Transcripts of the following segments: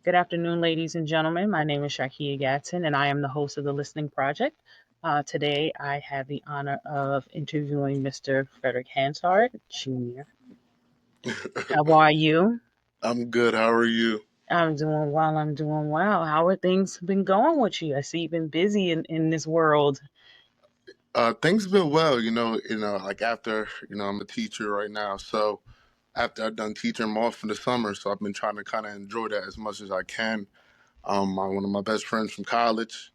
Good afternoon, ladies and gentlemen. My name is Shakiya Gadson, and I am the host of the ListNing Project. Today, I have the honor of interviewing Mr. Frederick Hansard, Jr. How are you? I'm good. How are you? I'm doing well. I'm doing well. How are things been going with you? I see you've been busy in this world. Things been well. Like after I'm a teacher right now. So after I've done teaching, I'm off for the summer. So I've been trying to kind of enjoy that as much as I can. One of my best friends from college,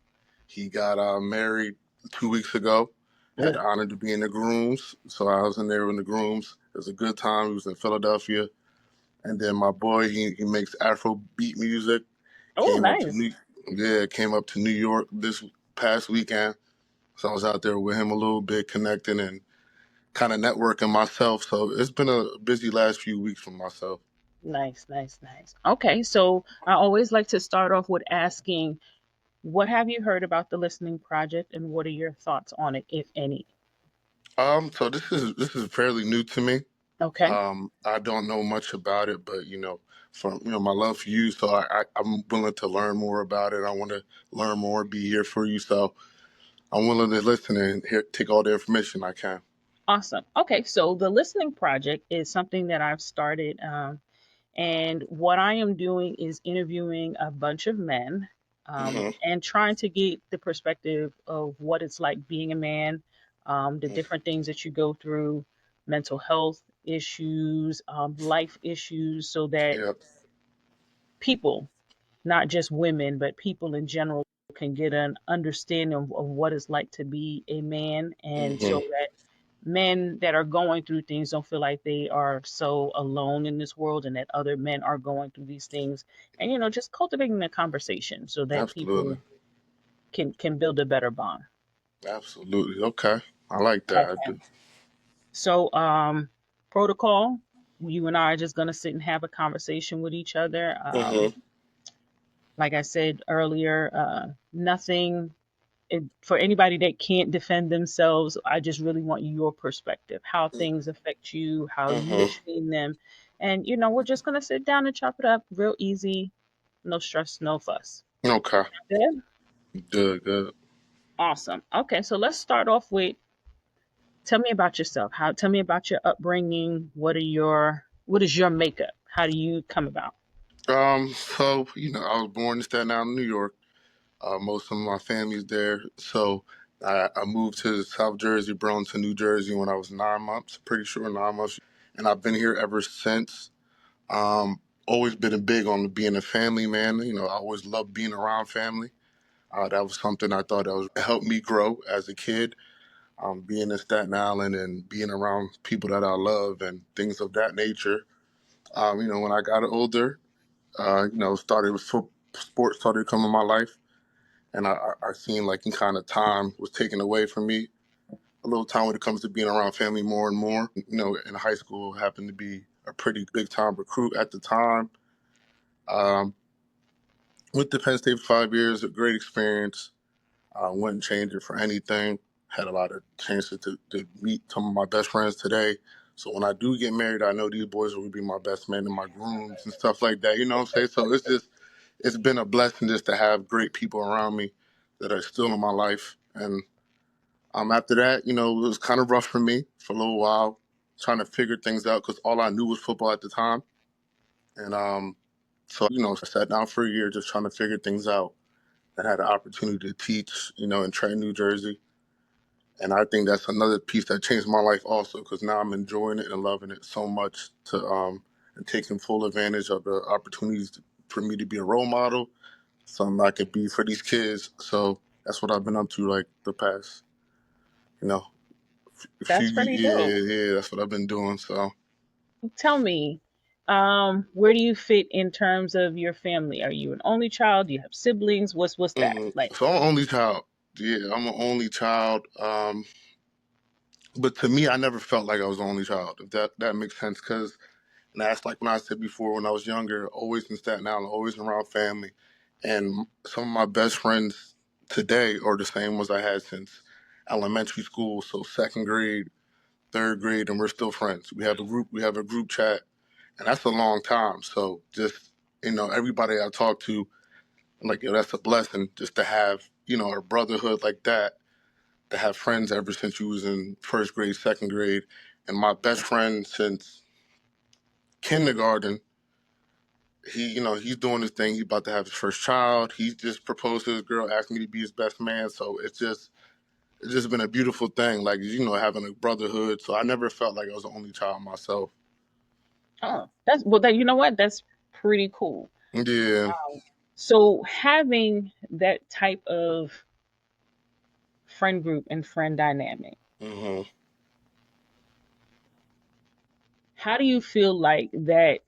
he got married 2 weeks ago. Had the honor to be in the grooms, so I was in there in the grooms. It was a good time. He was in Philadelphia, and then my boy, he makes Afro beat music. Oh, Came up to nice. New, yeah, came up to New York this past weekend. So I was out there with him a little bit, connecting and kind of networking myself. So it's been a busy last few weeks for myself. Nice, nice, nice. Okay, so I always like to start off with asking, what have you heard about the Listening Project and what are your thoughts on it, if any? So this is fairly new to me. Okay. I don't know much about it, but from my love for you, so I'm willing to learn more about it. I want to learn more, be here for you. So I'm willing to listen and take all the information I can. Awesome. Okay, so the listening project is something that I've started, and what I am doing is interviewing a bunch of men, Hmm. and trying to get the perspective of what it's like being a man, the different things that you go through, mental health issues, life issues, so that Yep. people, not just women, but people in general, can get an understanding of what it's like to be a man, and Hmm. so that men that are going through things don't feel like they are so alone in this world and that other men are going through these things, and just cultivating a conversation so that Absolutely. people can build a better bond. Absolutely. Okay. I like that. I Okay. do. So protocol, you and I are just going to sit and have a conversation with each other. Hmm. Like I said earlier, nothing for anybody that can't defend themselves. I just really want your perspective, how things affect you, how you have Hmm. seen them. And, we're just going to sit down and chop it up real easy. No stress, no fuss. Okay. Good? Good. Good. Awesome. Okay, so let's start off with, tell me about yourself. Tell me about your upbringing. What is your makeup? How do you come about? So I was born in Staten Island, New York. Most of my family's there. So I moved to South Jersey, Burlington, New Jersey when I was 9 months, pretty sure 9 months. And I've been here ever since. Always been a big on being a family man. I always loved being around family. That was something I thought that was helped me grow as a kid. Being in Staten Island and being around people that I love and things of that nature. When I got older, started with sports started coming in my life. And I seen like kind of time was taken away from me a little time when it comes to being around family more and more. In high school, happened to be a pretty big time recruit at the time. Um, went to Penn State for 5 years, a great experience. Wouldn't change it for anything. Had a lot of chances to meet some of my best friends today. So when I do get married, I know these boys will be my best men and my grooms and stuff like that. You know what I'm saying? So it's been a blessing just to have great people around me that are still in my life. And after that, it was kind of rough for me for a little while, trying to figure things out because all I knew was football at the time. And so, I sat down for a year just trying to figure things out. I had the opportunity to teach, in Trenton, New Jersey. And I think that's another piece that changed my life also because now I'm enjoying it and loving it so much and taking full advantage of the opportunities for me to be a role model, something I could be for these kids. So that's what I've been up to like the past, you know, That's pretty dope. yeah, that's what I've been doing. So, Tell me, where do you fit in terms of your family? Are you an only child? Do you have siblings? What's that like? so I'm an only child. Yeah, I'm an only child. But to me, I never felt like I was the only child. If that makes sense, because and that's like when I said before, when I was younger, always in Staten Island, always around family, and some of my best friends today are the same ones I had since elementary school. So second grade, third grade, and we're still friends. We have a group chat, and that's a long time. So just everybody I talk to, I'm like, yo, that's a blessing just to have, a brotherhood like that, to have friends ever since you was in first grade, second grade. And my best friend since kindergarten, he's doing his thing. He's about to have his first child. He just proposed to his girl, asked me to be his best man. So it's just been a beautiful thing, like, having a brotherhood. So I never felt like I was the only child myself. Oh, that's well. That you know what? That's pretty cool. Yeah. So having that type of friend group and friend dynamic, Hmm. how do you feel like that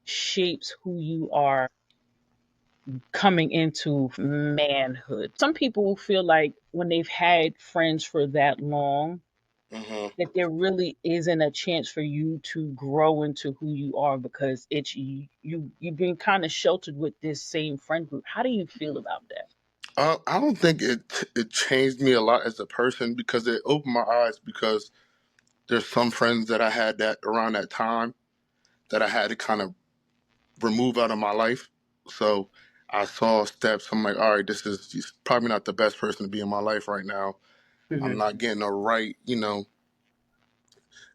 shapes who you are coming into manhood? Some people feel like when they've had friends for that long, Hmm. that there really isn't a chance for you to grow into who you are because it's you've been kind of sheltered with this same friend group. How do you feel about that? I don't think it changed me a lot as a person because it opened my eyes because there's some friends that I had that around that time that I had to kind of remove out of my life. So I saw steps. I'm like, all right, he's probably not the best person to be in my life right now. I'm Hmm. not getting the right,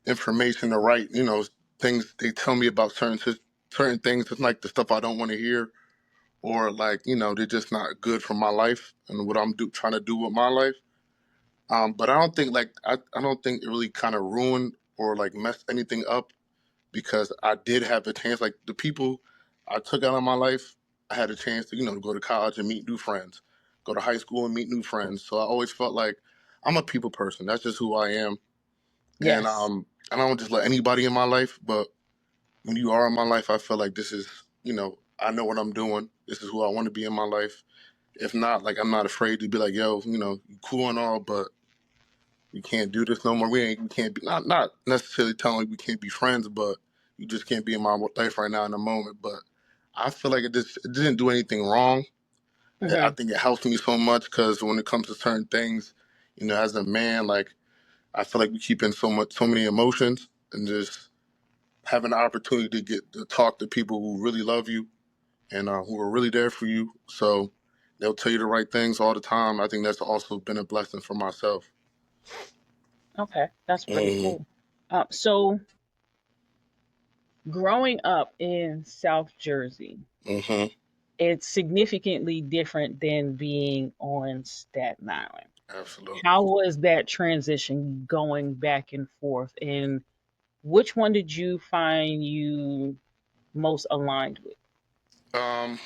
information, the right, things they tell me about certain things. It's like the stuff I don't want to hear, or like, they're just not good for my life and what trying to do with my life. But I don't think like I don't think it really kind of ruined or like messed anything up because I did have the chance. Like the people I took out of my life, I had a chance to to go to college and meet new friends, go to high school and meet new friends. So I always felt like I'm a people person. That's just who I am, and Yes. I don't just let anybody in my life. But when you are in my life, I feel like this is I know what I'm doing. This is who I want to be in my life. If not, like I'm not afraid to be like, yo, you cool and all, but we can't do this no more. We can't be not necessarily telling we can't be friends, but you just can't be in my life right now in the moment. But I feel like it didn't do anything wrong. I Hmm. think it helps me so much because when it comes to certain things, as a man, like I feel like we keep in so many emotions, and just having the opportunity to get to talk to people who really love you and who are really there for you. So they'll tell you the right things all the time. I think that's also been a blessing for myself. Okay, that's pretty Hmm. cool. So growing up in South Jersey, Hmm. it's significantly different than being on Staten Island. Absolutely. How was that transition going back and forth? And which one did you find you most aligned with? Um,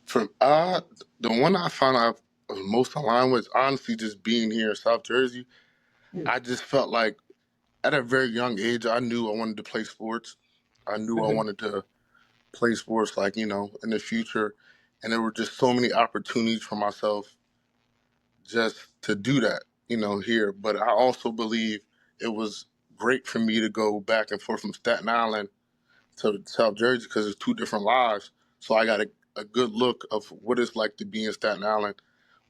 for the one I found I was most aligned with, honestly, just being here in South Jersey. I just felt like at a very young age, I knew I wanted to play sports. I knew I Hmm. wanted to play sports, like in the future, and there were just so many opportunities for myself just to do that, here. But I also believe it was great for me to go back and forth from Staten Island to South Jersey because it's two different lives. So I got a good look of what it's like to be in Staten Island.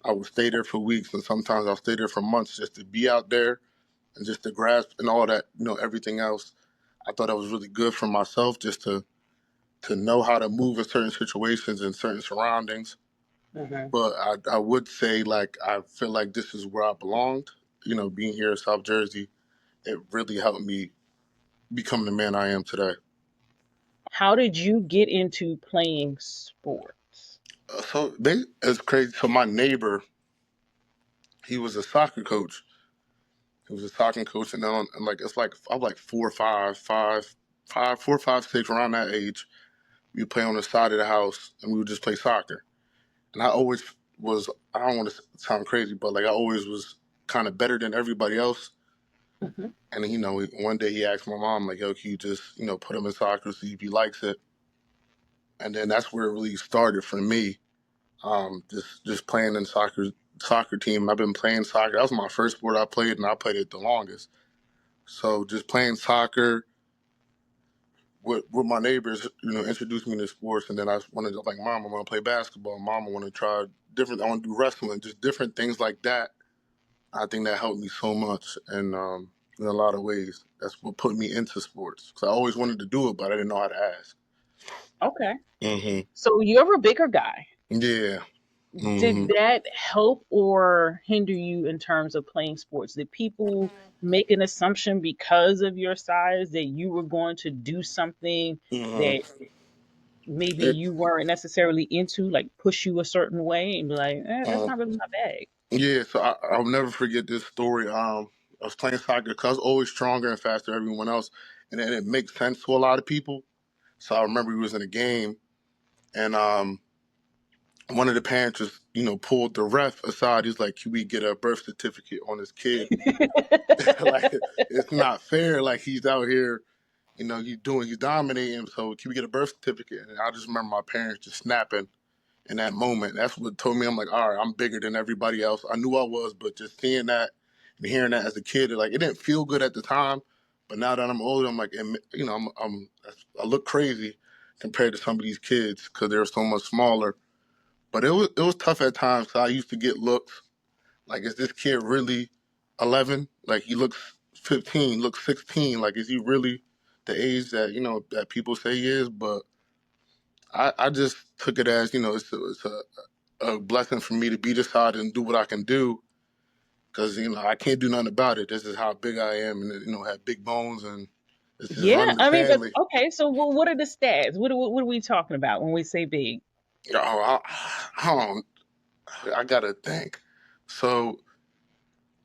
I would stay there for weeks, and sometimes I'll stay there for months just to be out there and just to grasp and all that, everything else. I thought that was really good for myself just to know how to move in certain situations and certain surroundings. Hmm. But I would say like I feel like this is where I belonged. Being here in South Jersey, it really helped me become the man I am today. How did you get into playing sports? So it's crazy. So my neighbor, he was a soccer coach. He was a soccer coach, and then and like it's like I'm like 4, 5, 6 around that age. We play on the side of the house, and we would just play soccer. And I always was. I don't want to sound crazy, but like I always was kind of better than everybody else. Hmm. And one day he asked my mom like, "Yo, can you just put him in soccer, see if he likes it?" And then that's where it really started for me. Just playing in soccer team. I've been playing soccer. That was my first sport I played, and I played it the longest. So just playing soccer with my neighbors, introduced me to sports, and then I wanted to like, Mom, I want to play basketball. Mom, I want to try different. I want to do wrestling, just different things like that. I think that helped me so much, and in a lot of ways, that's what put me into sports. Because I always wanted to do it, but I didn't know how to ask. Okay. Hmm. So you're a bigger guy. Yeah. Hmm. Did that help or hinder you in terms of playing sports? Did people make an assumption because of your size that you were going to do something Hmm. that maybe It, you weren't necessarily into, like push you a certain way and be like, that's uh, not really my bag? yeah, so I'll never forget this story. I was playing soccer because I was always stronger and faster than everyone else, and then it makes sense to a lot of people. So I remember we was in a game, and one of the parents just, pulled the ref aside. He's like, "Can we get a birth certificate on this kid? Like, it's not fair. Like, he's out here, he's dominating. So can we get a birth certificate?" And I just remember my parents just snapping in that moment. That's what told me, I'm like, all right, I'm bigger than everybody else. I knew I was, but just seeing that and hearing that as a kid, it didn't feel good at the time. But now that I'm older, I'm like, I look crazy compared to some of these kids because they're so much smaller. But it was tough at times. 'Cause I used to get looks like, is this kid really 11? Like, he looks 15, looks 16. Like, is he really the age that that people say he is? But I just took it as, it's a blessing for me to be this side and do what I can do because I can't do nothing about it. This is how big I am, and have big bones, and this is Yeah, running the I mean, but family. okay. So, what are the stats? What are we talking about when we say big? Oh, I don't. I gotta think. So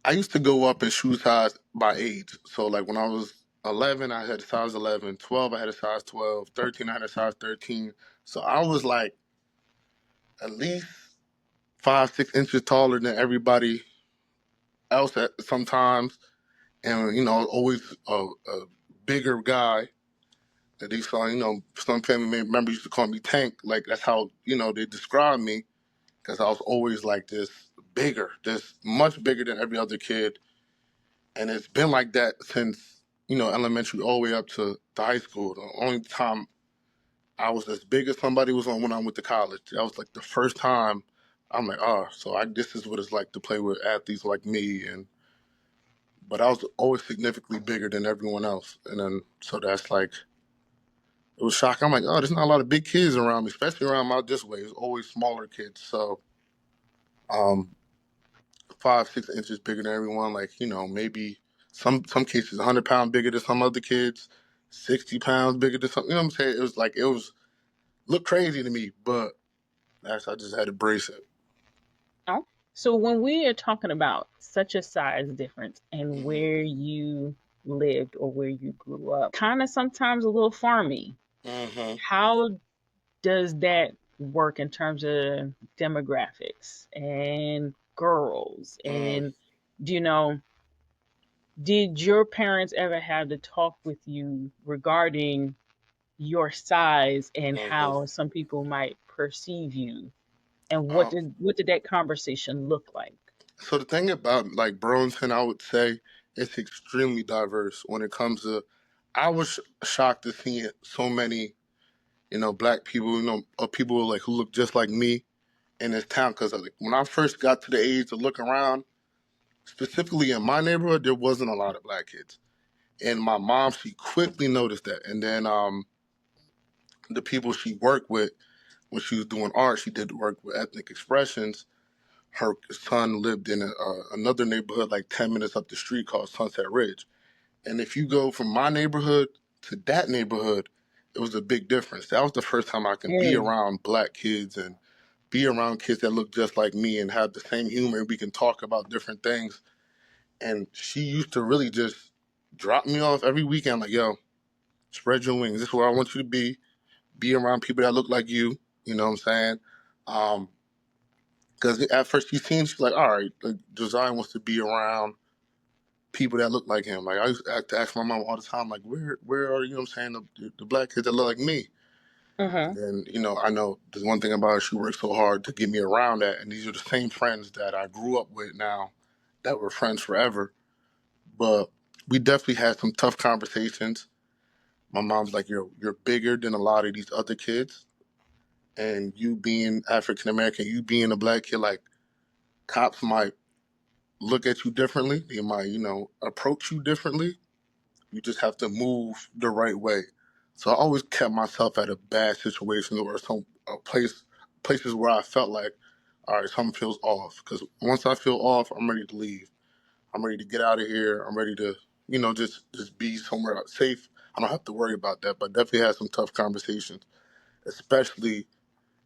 I used to go up in shoe size by age. So like when I was 11, I had a size 11. 12, I had a size 12. 13, I had a size 13. So I was like at least 5, 6 inches taller than everybody else at sometimes, and always a bigger guy that they saw. Some family members used to call me Tank. Like that's how they described me because I was always like this bigger, this much bigger than every other kid, and it's been like that since elementary all the way up to the high school. The only time I was as big as somebody was on when I went to college. That was like the first time. I'm like, oh, so this is what it's like to play with athletes like me, and but I was always significantly bigger than everyone else. And then, so that's like, it was shocking. I'm like, oh, there's not a lot of big kids around me, especially around my this way. It's always smaller kids. So, um, 5, 6 inches bigger than everyone. Like, maybe some cases 100 pounds bigger than some other kids, 60 pounds bigger than some. You know what I'm saying? It was look crazy to me, but I just had to brace it. Oh, so when we are talking about such a size difference and Hmm. where you lived or where you grew up, kind of sometimes a little farmy. Hmm. How does that work in terms of demographics and girls? Mm. And do you know, did your parents ever have to talk with you regarding your size and Hmm. how some people might perceive you? And what Um, did that conversation look like? so the thing about like Burlington, I would say it's extremely diverse when it comes to. I was shocked to see so many, black people, people like who look just like me in this town. Because like, when I first got to the age to look around, specifically in my neighborhood, there wasn't a lot of black kids. And my mom, she quickly noticed that. And then the people she worked with when she was doing art, she did work with ethnic expressions. Her son lived in another neighborhood like 10 minutes up the street called Sunset Ridge. And if you go from my neighborhood to that neighborhood, it was a big difference. That was the first time I can be Mm. around black kids and be around kids that look just like me and have the same humor. We can talk about different things. And she used to really just drop me off every weekend, like, yo, spread your wings. This is where I want you to be around people that look like you. You know what I'm saying? Because at first she seemed, she's like, all right, like, Josiah wants to be around people that look like him. Like, I used to ask my mom all the time, like, where are, you know what I'm saying, the black kids that look like me? And Mm-hmm. then, I know there's one thing about her, she worked so hard to get me around that. And these are the same friends that I grew up with now that were friends forever. But we definitely had some tough conversations. My mom's like, you're bigger than a lot of these other kids. And you being African American, you being a black kid, like cops might look at you differently. They might, approach you differently. You just have to move the right way. So I always kept myself at a bad situation or places where I felt like, all right, something feels off. Because once I feel off, I'm ready to leave. I'm ready to get out of here. I'm ready to, just be somewhere safe. I don't have to worry about that. But definitely had some tough conversations, especially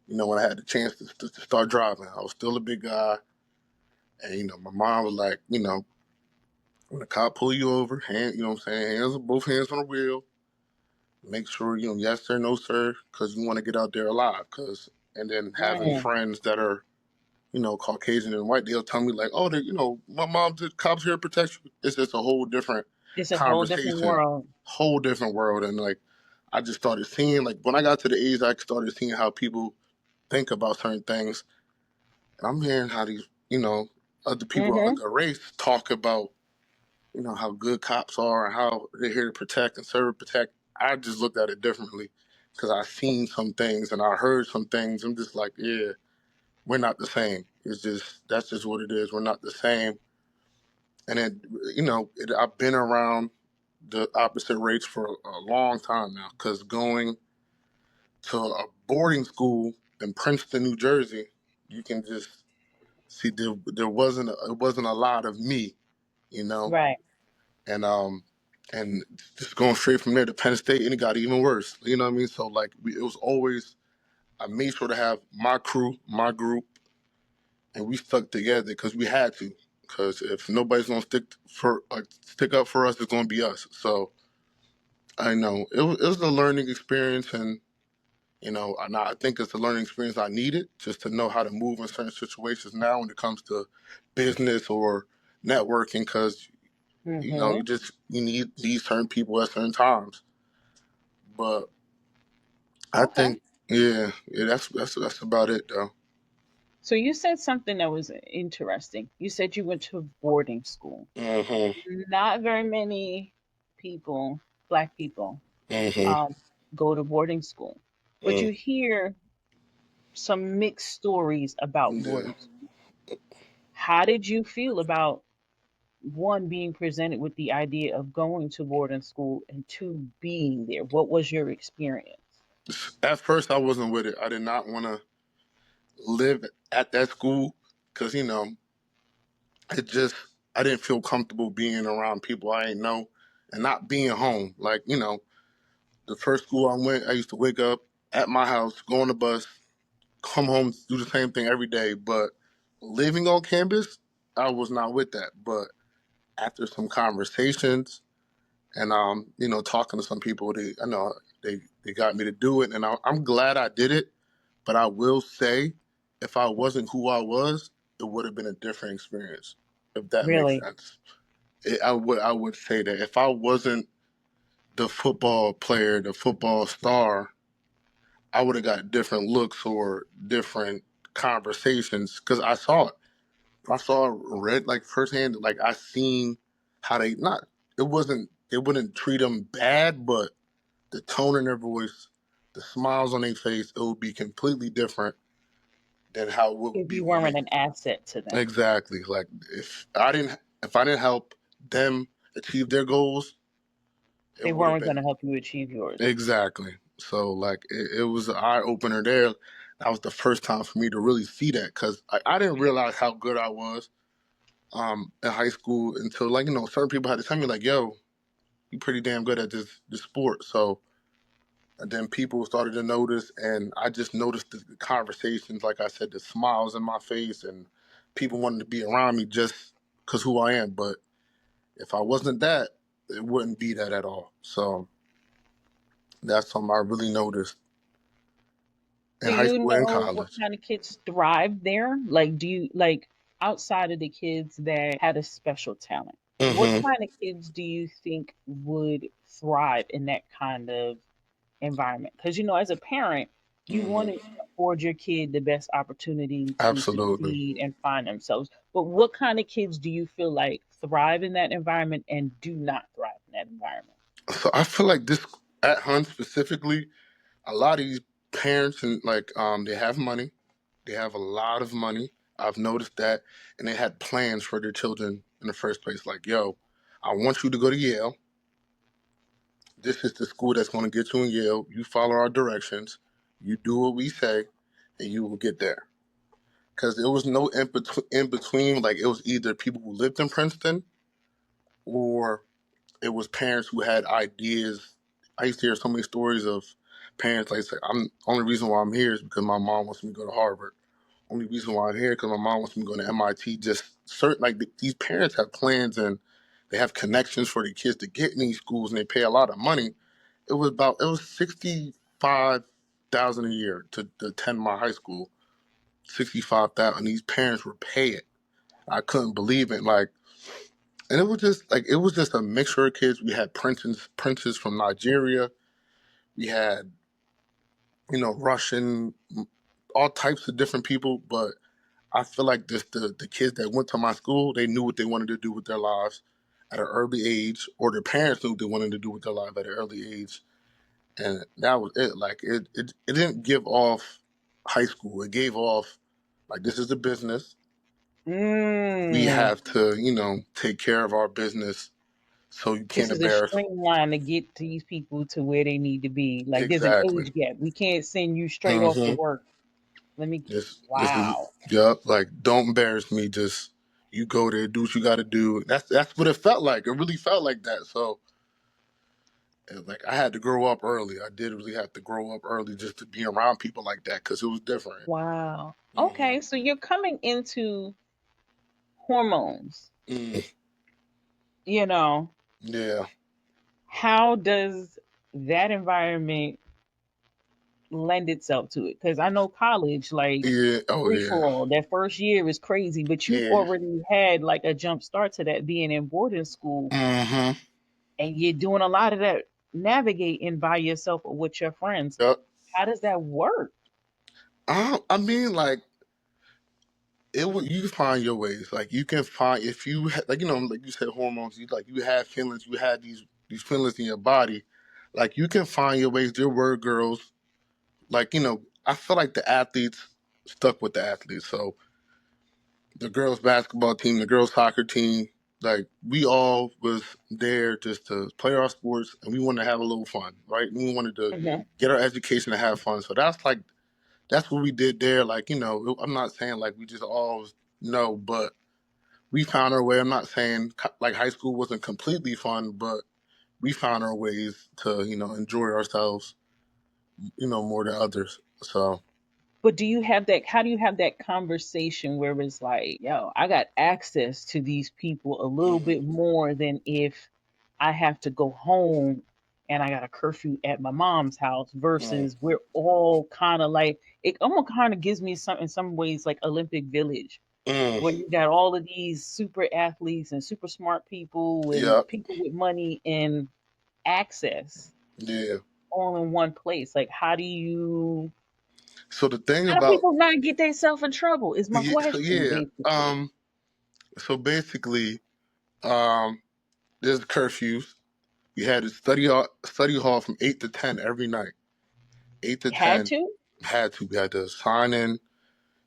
when I had the chance to start driving. I was still a big guy, and my mom was like, when the cop pull you over, what I'm saying, both hands on the wheel. Make sure, yes sir, no sir, because you want to get out there alive. And then having Mm. friends that are, Caucasian and white, they'll tell me like, oh, my mom did cops here to protect you. It's just a whole different It's a whole different conversation, world. whole different world. And like, I just started seeing, like, when I got to the age, I started seeing how people think about certain things. And I'm hearing how these, other people of Hmm. the race talk about, how good cops are and how they're here to protect and serve, protect. I just looked at it differently because I seen some things and I heard some things. I'm just like, yeah, we're not the same. That's just what it is. We're not the same. And then, I've been around the opposite race for a long time now because going to a boarding school in Princeton, New Jersey, you can just see it wasn't a lot of me, you know, Right. and and just going straight from there to Penn State, and it got even worse. You know what I mean? So like, it was always, I made sure to have my crew, my group, and we stuck together because we had to. Because if nobody's gonna stick up for us, it's gonna be us. So I know it was a learning experience, and I think it's a learning experience I needed just to know how to move in certain situations now when it comes to business or networking. Because Hmm. you need these certain people at certain times. But I Okay. think, yeah, that's about it though. So you said something that was interesting. You said you went to boarding school. Mhm. Not very many people, black people, Mhm. um, go to boarding school, but Mm. you hear some mixed stories about Yeah. boarding school. How did you feel about one being presented with the idea of going to boarding school and two being there? What was your experience? At first, I wasn't with it. I did not want to live at that school because it just I didn't feel comfortable being around people I didn't know and not being home. Like the first school I went, I used to wake up at my house, go on the bus, come home, do the same thing every day. But living on campus, I was not with that. But after some conversations and talking to some people, I know they got me to do it, and I'm glad I did it. But I will say, if I wasn't who I was, it would have been a different experience. If that makes Really? sense, I would say that if I wasn't the football player, the football star, I would have got different looks or different conversations because I saw it. I saw red like firsthand. Like I seen how they not. They wouldn't treat them bad, but the tone in their voice, the smiles on their face, it would be completely different than how it would If be you with weren't me. an asset to them, Exactly. Like if I didn't help them achieve their goals, it they would have weren't going been to help you achieve yours. exactly. So like it was an eye opener there. That was the first time for me to really see that because I didn't realize how good I was in high school until like certain people had to tell me like, yo, you pretty damn good at this sport. So and then people started to notice, and I just noticed the conversations, like I said, the smiles in my face, and people wanted to be around me just because who I am. But if I wasn't that, it wouldn't be that at all. So that's something I really noticed in Do high you school and know what college. kind of kids thrive there? Like, do you like outside of the kids that had a special talent? What Hmm. kind of kids do you think would thrive in that kind of environment? Because, as a parent, you want Hmm. to afford your kid the best opportunity to Absolutely. succeed and find themselves. But what kind of kids do you feel like thrive in that environment and do not thrive in that environment? So I feel like this at Hunt specifically, a lot of these parents and like they have money. They have a lot of money. I've noticed that, and they had plans for their children in the first place. Like, yo, I want you to go to Yale. this is the school that's going to get you in Yale. You follow our directions, you do what we say, and you will get there. Because there was no in between. Like, it was either people who lived in Princeton or it was parents who had ideas. I used to hear so many stories of parents like say, "I'm only reason why I'm here is because my mom wants me to go to Harvard. Only reason why I'm here because my mom wants me to go to MIT." Just certain like these parents have plans and they have connections for their kids to get in these schools and they pay a lot of money. It was $65,000 a year to attend my high school. 65,000. These parents were paying. I couldn't believe it. Like, and it was just a mixture of kids. We had princes from Nigeria. We had Russian, all types of different people. But I feel like the kids that went to my school, they knew what they wanted to do with their lives at an early age, or their parents knew what they wanted to do with their life at an early age, and that was it. Like it didn't give off high school. It gave off like this is a business. We Mm. have to take care of our business, so you This can't is a embarrass. streamline to get these people to where they need to be. Like there's an Exactly. age gap. We can't send you straight off to Mm-hmm. work. Let me. This is Wow. yup. Like, don't embarrass me. Just you go there, do what you got to do. That's what it felt like. It really felt like that. So, like, I had to grow up early. I did really have to grow up early just to be around people like that because it was different. Wow. Hmm. Okay, so you're coming into hormones. Mm, You know, yeah. how does that environment lend itself to it? Because I know college, like Yeah. Oh free yeah. for all, that first year is crazy, but you've Yeah. already had like a jump start to that being in boarding school, Mm-hmm. and you're doing a lot of that navigating by yourself or with your friends. Yup. How does that work? I mean, like, you find your ways. Like, you can find if you like like you said hormones. You have feelings. You had these feelings in your body. Like, you can find your ways. There were girls. Like, I feel like the athletes stuck with the athletes. So the girls basketball team, the girls soccer team, like, we all was there just to play our sports and we wanted to have a little fun, right? We wanted to Mhm. get our education and have fun. So that's what we did there. Like, I'm not saying like we just all no, but we found our way. I'm not saying like high school wasn't completely fun, but we found our ways to, enjoy ourselves, more than others. So, But do you have that? How do you have that conversation where it's like, yo, I got access to these people a little bit mm, more than if I have to go home and I got a curfew at my mom's house mm, versus we're all kind of like it almost kind of gives me some in some ways like Olympic Village mm, where you got all of these super athletes and super smart people yeah, and people with money and access yeah. all in one place. Like So the thing how do about people not get themselves in trouble? Is my yeah, so question yeah, basically. so basically, um, there's curfews. We had a study hall from 8 to 10 every night. 8 to 10 Had to? had to. We had to sign in,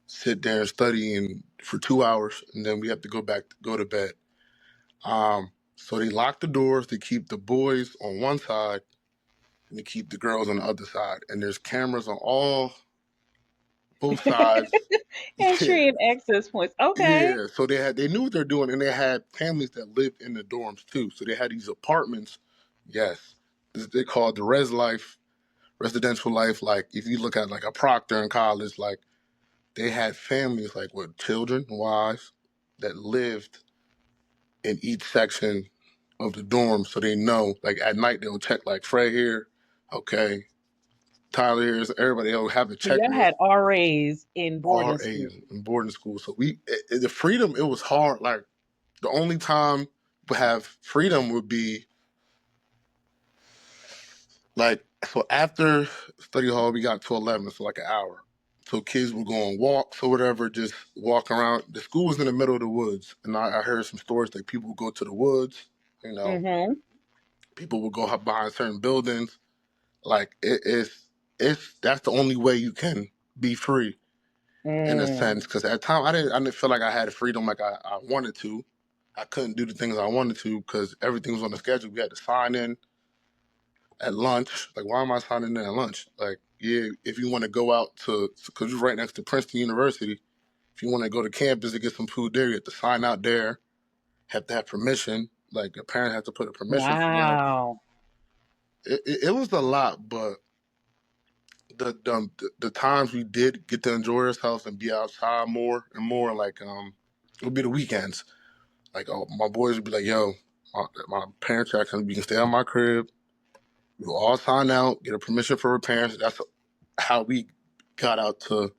sit there and study for 2 hours, and then we have to go to bed. So they lock the doors to keep the boys on one side and to keep the girls on the other side. And there's cameras on both sides. Yeah, Entry and access points. Okay. yeah. So they knew what they're doing, and they had families that lived in the dorms too. So they had these apartments. Yes, they called the residential life. Like, if you look at like a Proctor in college, like, they had families like with children, wives that lived in each section of the dorm, so they know. Like, at night they'll check like Fred here, okay, Tyler here, so everybody else have a So y'all checklist. had RAs in boarding RAs school. in boarding school, so the freedom, it was hard. Like, the only time we have freedom would be like, so after study hall we got to 11, so like an hour. So kids would go on walks or whatever, just walk around. The school was in the middle of the woods, and I heard some stories like people would go to the woods. You know, Mm-hmm. people would go behind certain buildings. Like, it's that's the only way you can be free in a Mm. sense. Because at the time I didn't feel like I had freedom like I wanted to. I couldn't do the things I wanted to because everything was on the schedule. We had to sign in. at lunch. Like, why am I signing in at lunch? Like, yeah, if you want to go out to, because you're right next to Princeton University, if you want to go to campus to get some food there, you have to sign out there, have to have permission. Like, a parent has to put a permission form. Wow. It was a lot, but the times we did get to enjoy ourselves and be outside more and more, like it would be the weekends. Like, oh, my boys would be like, "Yo, my parents are asking, you can stay at my crib. We all sign out, get a permission for our parents." That's how we got out to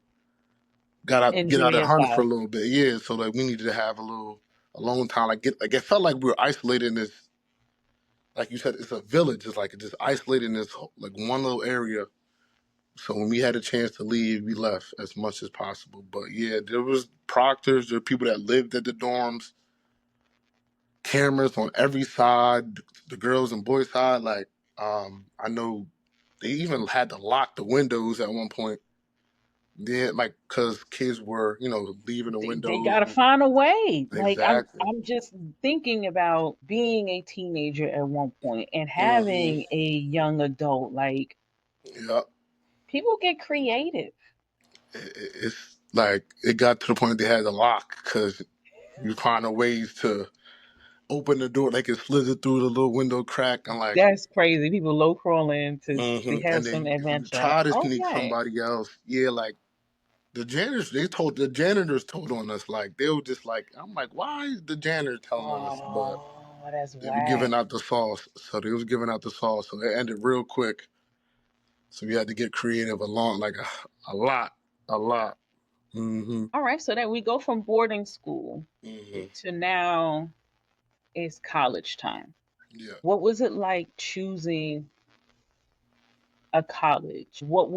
get Enjoy out of Hunt for a yourself. little bit. Yeah, so like we needed to have a little alone time. Like it felt like we were isolated in this. Like you said, it's a village. It's like just isolated in this like one little area. So when we had a chance to leave, we left as much as possible. But yeah, there was proctors, there were people that lived at the dorms, cameras on every side, the girls and boys side. Like I know they even had to lock the windows at one point. Yeah, like because kids were, leaving the They windows. got to find a way. Like Exactly. I'm just thinking about being a teenager at one point and Hmm. having a young adult. Like Yeah. people get creative. It's like it got to the point they had to lock because you find ways to open the door. They could slither through the little window crack and like, That's crazy. People low crawling to have and some then if you adventure. try to sneak Okay. somebody else, yeah, like the janitors told on us, like they were just like, I'm like, why is the janitor telling on us? But Oh, that's they were whack. giving out the sauce, so they was giving out the sauce, so it ended real quick. So we had to get creative along like a lot, a lot. Hmm. All right, so then we go from boarding school Hmm. to now it's college time. Yeah. What was it like choosing a college? What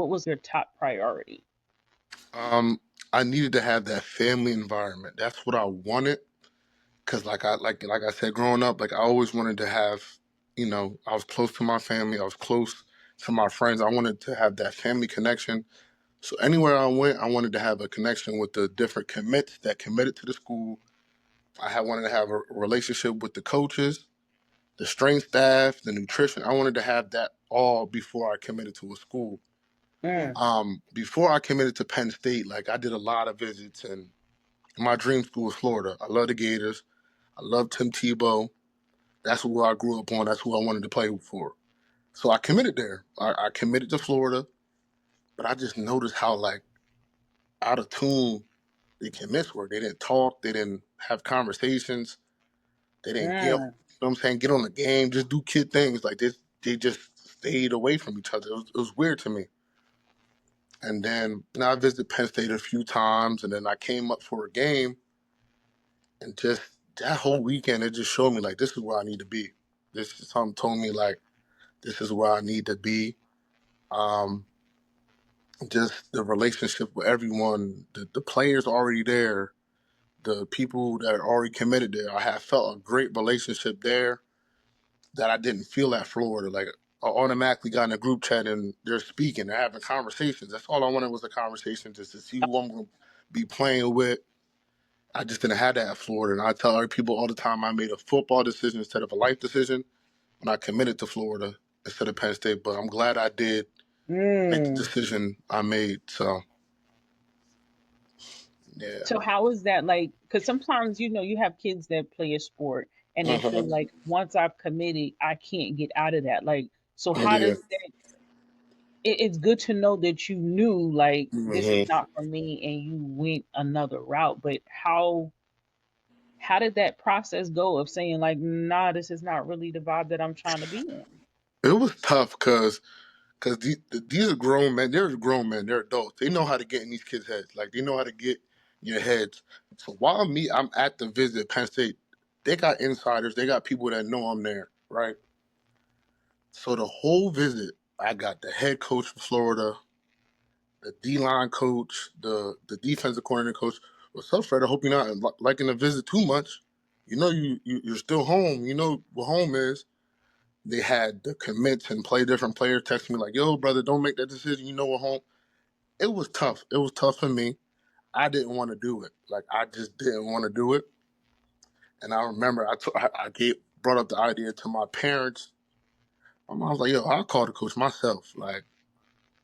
was your top priority? Um, I needed to have that family environment. That's what I wanted. Cause like I said, growing up, like I always wanted to have, I was close to my family. I was close to my friends. I wanted to have that family connection. So anywhere I went, I wanted to have a connection with the different commits that committed to the school. I had wanted to have a relationship with the coaches, the strength staff, the nutrition. I wanted to have that all before I committed to a school. Mm, Before I committed to Penn State, like I did a lot of visits, and my dream school was Florida. I love the Gators. I love Tim Tebow. That's who I grew up on. That's who I wanted to play for. So I committed there. I committed to Florida, but I just noticed how like out of tune the commits were. They didn't talk. They didn't have conversations. They didn't get. You know mm, what I'm saying? Get on the game. Just do kid things like this. They just stayed away from each other. It was weird to me. And then I visited Penn State a few times, and then I came up for a game, and just that whole weekend, it just showed me like this is where I need to be. This is something told me like this is where I need to be. Um, just the relationship with everyone, the players already there, the people that are already committed there. I have felt a great relationship there that I didn't feel at Florida. Like I automatically got in a group chat and they're speaking, they're having conversations. That's all I wanted was a conversation, just to see who I'm going to be playing with. I just didn't have that at Florida. And I tell other people all the time I made a football decision instead of a life decision when I committed to Florida instead of Penn State. But I'm glad I did make the mm. decision I made. So yeah. So how is that like? Because sometimes you have kids that play a sport and they feel Hmm. like once I've committed, I can't get out of that. Like, so how Yeah. does that? It's good to know that you knew like this is Hmm. not for me and you went another route. But how did that process go of saying like, nah, this is not really the vibe that I'm trying to be in? It was tough because these are grown men. They're grown men. They're adults. They know how to get in these kids' heads. Like they know how to get in your heads. So while I'm at the visit at Penn State, they got insiders. They got people that know I'm there, right? So the whole visit, I got the head coach from Florida, the D line coach, the defensive coordinator coach. What's up, Fred? I hope you're not liking the visit too much. You're still home. You know what home is. They had the commits and play different players text me like, "Yo, brother, don't make that decision. You know what home." It was tough. It was tough for me. I didn't want to do it. Like I just didn't want to do it. And I remember I gave brought up the idea to my parents, My mom was like, "Yo, I'll call the coach myself." Like,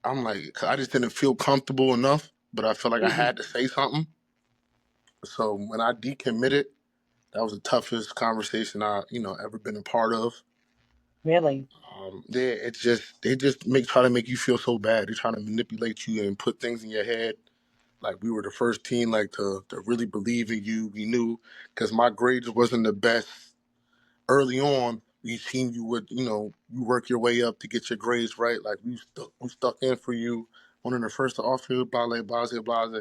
I'm like, 'cause I just didn't feel comfortable enough, but I felt like I Hmm. had to say something. So when I decommitted, that was the toughest conversation I, ever been a part of. Really? It's just they just make try to make you feel so bad. They're trying to manipulate you and put things in your head. Like we were the first team, like to really believe in you. We knew because my grades wasn't the best early on. We seen you would, you work your way up to get your grades right. Like we stuck in for you. One of the first to offer you, blah, blah, blah, blah, blah.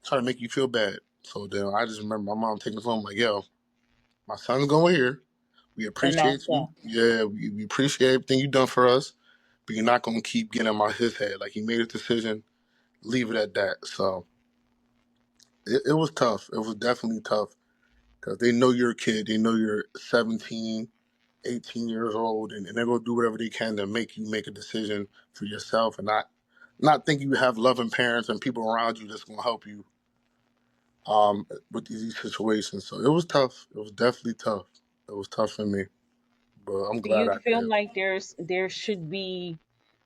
Try to make you feel bad. So then I just remember my mom taking the phone, like, "Yo, my son's going here. We And that's appreciate you. Yeah, we appreciate everything you done for us, but you're not gonna keep getting on his head. Like he made a decision, leave it at that." So it was tough. It was definitely tough because they know you're a kid. They know you're 17, 18 years old, and they're gonna do whatever they can to make you make a decision for yourself and not think you have loving parents and people around you that's gonna help you with these situations. So it was tough. It was definitely tough. It was tough for me, but I'm do glad you I feel did. like there should be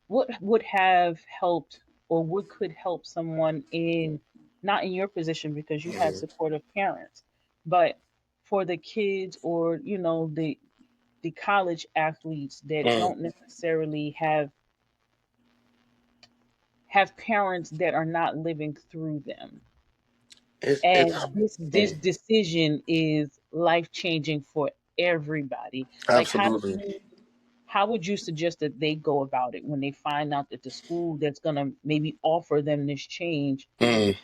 what would have helped or what could help someone in not in your position because you have Mhm. supportive parents, but for the kids or the college athletes that Mm. don't necessarily have parents that are not living through them. It's And this mm, decision is life changing for everybody. Like absolutely. how would you suggest that they go about it when they find out that the school that's going to maybe offer them this change Mm.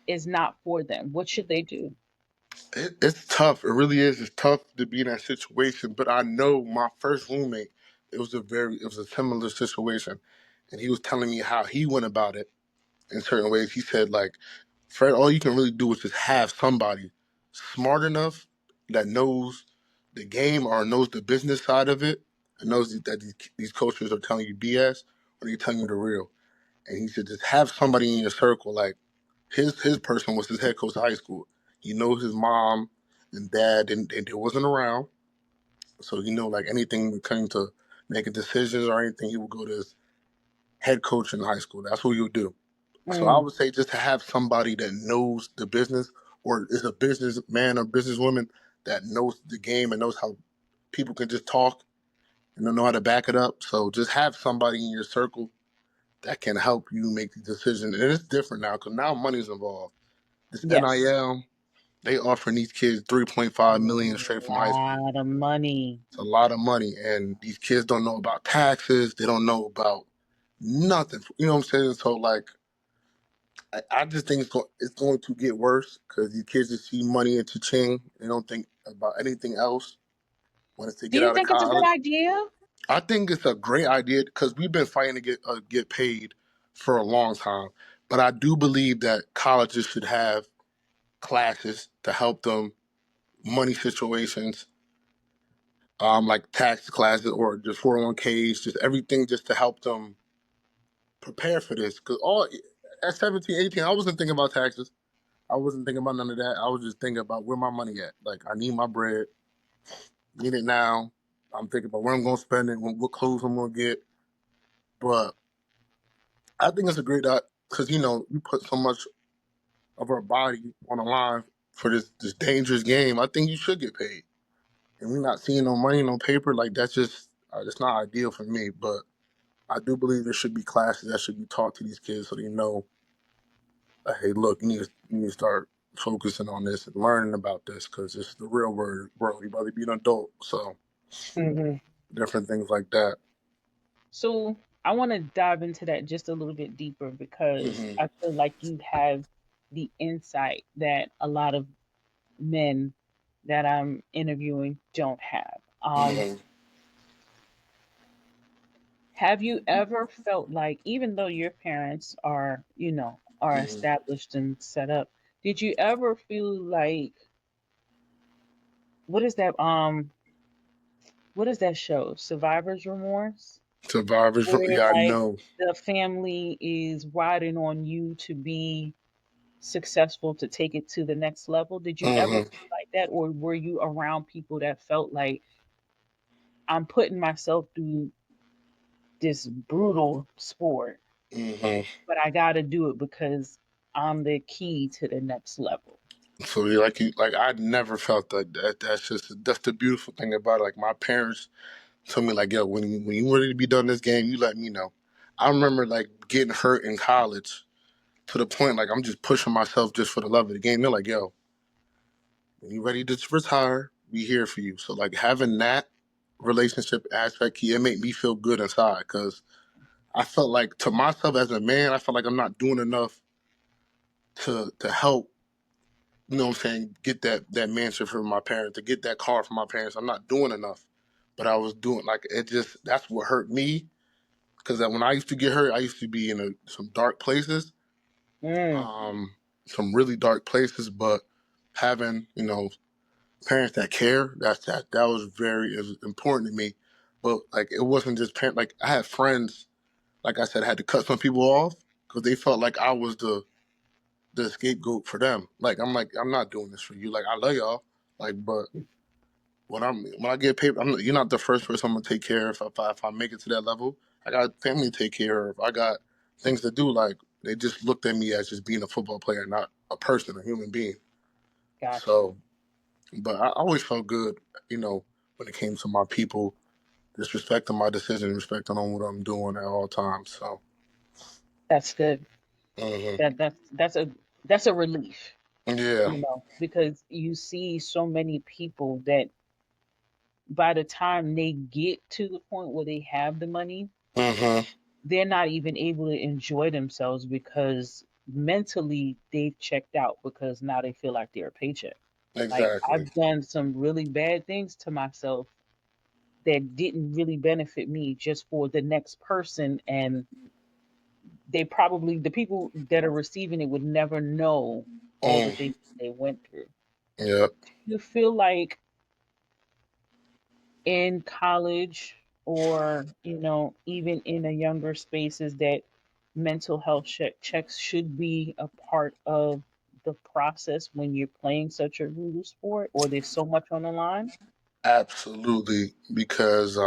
is not for them? What should they do? It's tough. It really is. It's tough to be in that situation. But I know my first roommate. It was a similar situation, and he was telling me how he went about it in certain ways. He said like, Fred, all you can really do is just have somebody smart enough that knows the game or knows the business side of it and knows that these coaches are telling you BS or they're telling you the real. And he said just have somebody in your circle like his person was his head coach of high school. He knows his mom and dad and they wasn't around, so he know like anything when it came to making decisions or anything, he would go to his head coach in high school. That's what he would do. So I Mm, would say just to have somebody that knows the business or is a businessman or businesswoman that knows the game and knows how people can just talk and don't know how to back it up. So just have somebody in your circle that can help you make the decision. And it's different now because now money's involved. This yes. NIL, they offering these kids A 3.5 million straight from high school. lot of money. It's a lot of money, and these kids don't know about taxes. They don't know about nothing. You know what I'm saying? So like, I just think it's going to get worse because these kids just see money and cha-ching. They don't think about anything else once they Do get you out of think it's a good college. idea? I think it's a great idea because we've been fighting to get paid for a long time. But I do believe that colleges should have classes to help them money situations, like tax classes or just 401ks, just everything just to help them prepare for this. Because all at 17, 18, I wasn't thinking about taxes. I wasn't thinking about none of that. I was just thinking about where my money at. Like I need my bread, need it now. I'm thinking about where I'm going to spend it, what clothes I'm going to get. But I think it's a great because we put so much of our body on the line for this dangerous game. I think you should get paid, and we're not seeing no money, no paper. Like that's just it's not ideal for me. But I do believe there should be classes that should be taught to these kids so they know, like, hey, look, you need to start focusing on this and learning about this because it's the real world. You about to be an adult, so Hmm. different things like that. So I want to dive into that just a little bit deeper because Hmm. I feel like you have the insight that a lot of men that I'm interviewing don't have. Hmm. Have you ever felt like, even though your parents are Hmm. established and set up, did you ever feel like what is that? What is that show? Survivor's Remorse, Survivors, where yeah, I like know. the family is riding on you to be successful to take it to the next level. Did you ever Hmm. feel like that, or were you around people that felt like I'm putting myself through? this brutal sport, Hmm. but I got to do it because I'm the key to the next level. So like I never felt that. That's the beautiful thing about it. Like my parents told me like, yo, when you ready to be done this game, you let me know. I remember like getting hurt in college to the point like I'm just pushing myself just for the love of the game. They're like, yo, when you ready to retire, we here for you. So like having that relationship aspect, it made me feel good inside because I felt like to myself as a man, I felt like I'm not doing enough to help. You know what I'm saying? Get that mansion for my parents, to get that car for my parents. I'm not doing enough, but I was doing like it. Just that's what hurt me because when I used to get hurt, I used to be in some dark places, Mm, um, some really dark places. But having parents that care, that was very it was important to me. But like it wasn't just parent. Like I had friends, like I said, had to cut some people off because they felt like I was the scapegoat for them. Like I'm not doing this for you. Like I love y'all. Like but when I get paid, you're not the first person I'm gonna take care of. If I make it to that level, I got family to take care of. I got things to do. Like they just looked at me as just being a football player, not a person, a human being. got you. So, but I always felt good, when it came to my people, just respecting my decision, respecting on what I'm doing at all times. So, That's good. hmm That's a relief, yeah, because you see so many people that by the time they get to the point where they have the money, hmm they're not even able to enjoy themselves because mentally they've checked out because now they feel like they're a paycheck. Like exactly. I've done some really bad things to myself that didn't really benefit me just for the next person, and the people that are receiving it would never know all the Mm, things they went through. yeah, You feel like in college or even in a younger spaces that mental health checks should be a part of the process when you're playing such a brutal sport or there's so much on the line. absolutely. Because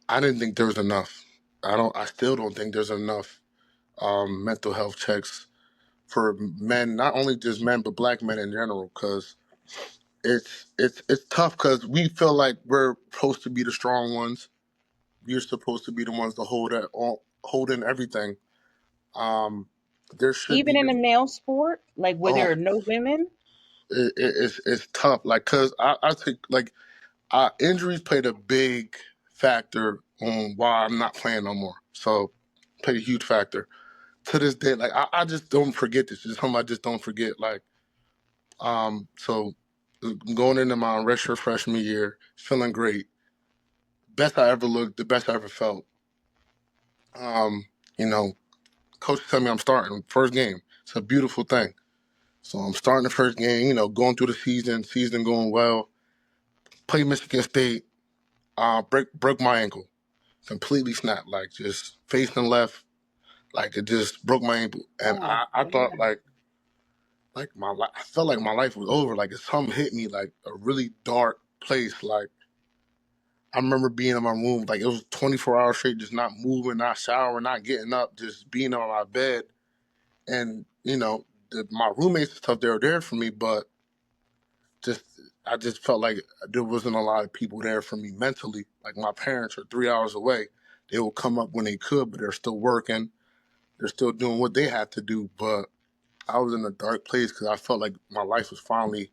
I didn't think there was enough. I still don't think there's enough mental health checks for men, not only just men, but black men in general. Because it's tough because we feel like we're supposed to be the strong ones. We're supposed to be the ones to hold in everything. Um, there should Even be in a male sport, like where oh, there are no women. it's tough. Like because I think like injuries played a big factor on why I'm not playing no more. So played a huge factor to this day. Like I just don't forget this. It's something I just don't forget. Like so going into my redshirt freshman year, feeling great, best I ever looked, the best I ever felt. Um, you know, coach tell me I'm starting first game. It's a beautiful thing. So I'm starting the first game. Going through the season going well. Play Michigan State. Broke my ankle, completely snapped, like just facing left, like it just broke my ankle, and Oh I thought God. like I felt like my life was over. Like if something hit me, like a really dark place. Like I remember being in my room, like it was 24 hours straight, just not moving, not showering, not getting up, just being on my bed. And my roommates and stuff, they were there for me, but just I just felt like there wasn't a lot of people there for me mentally. Like my parents are 3 hours away. They will come up when they could, but they're still working. They're still doing what they had to do. But I was in a dark place because I felt like my life was finally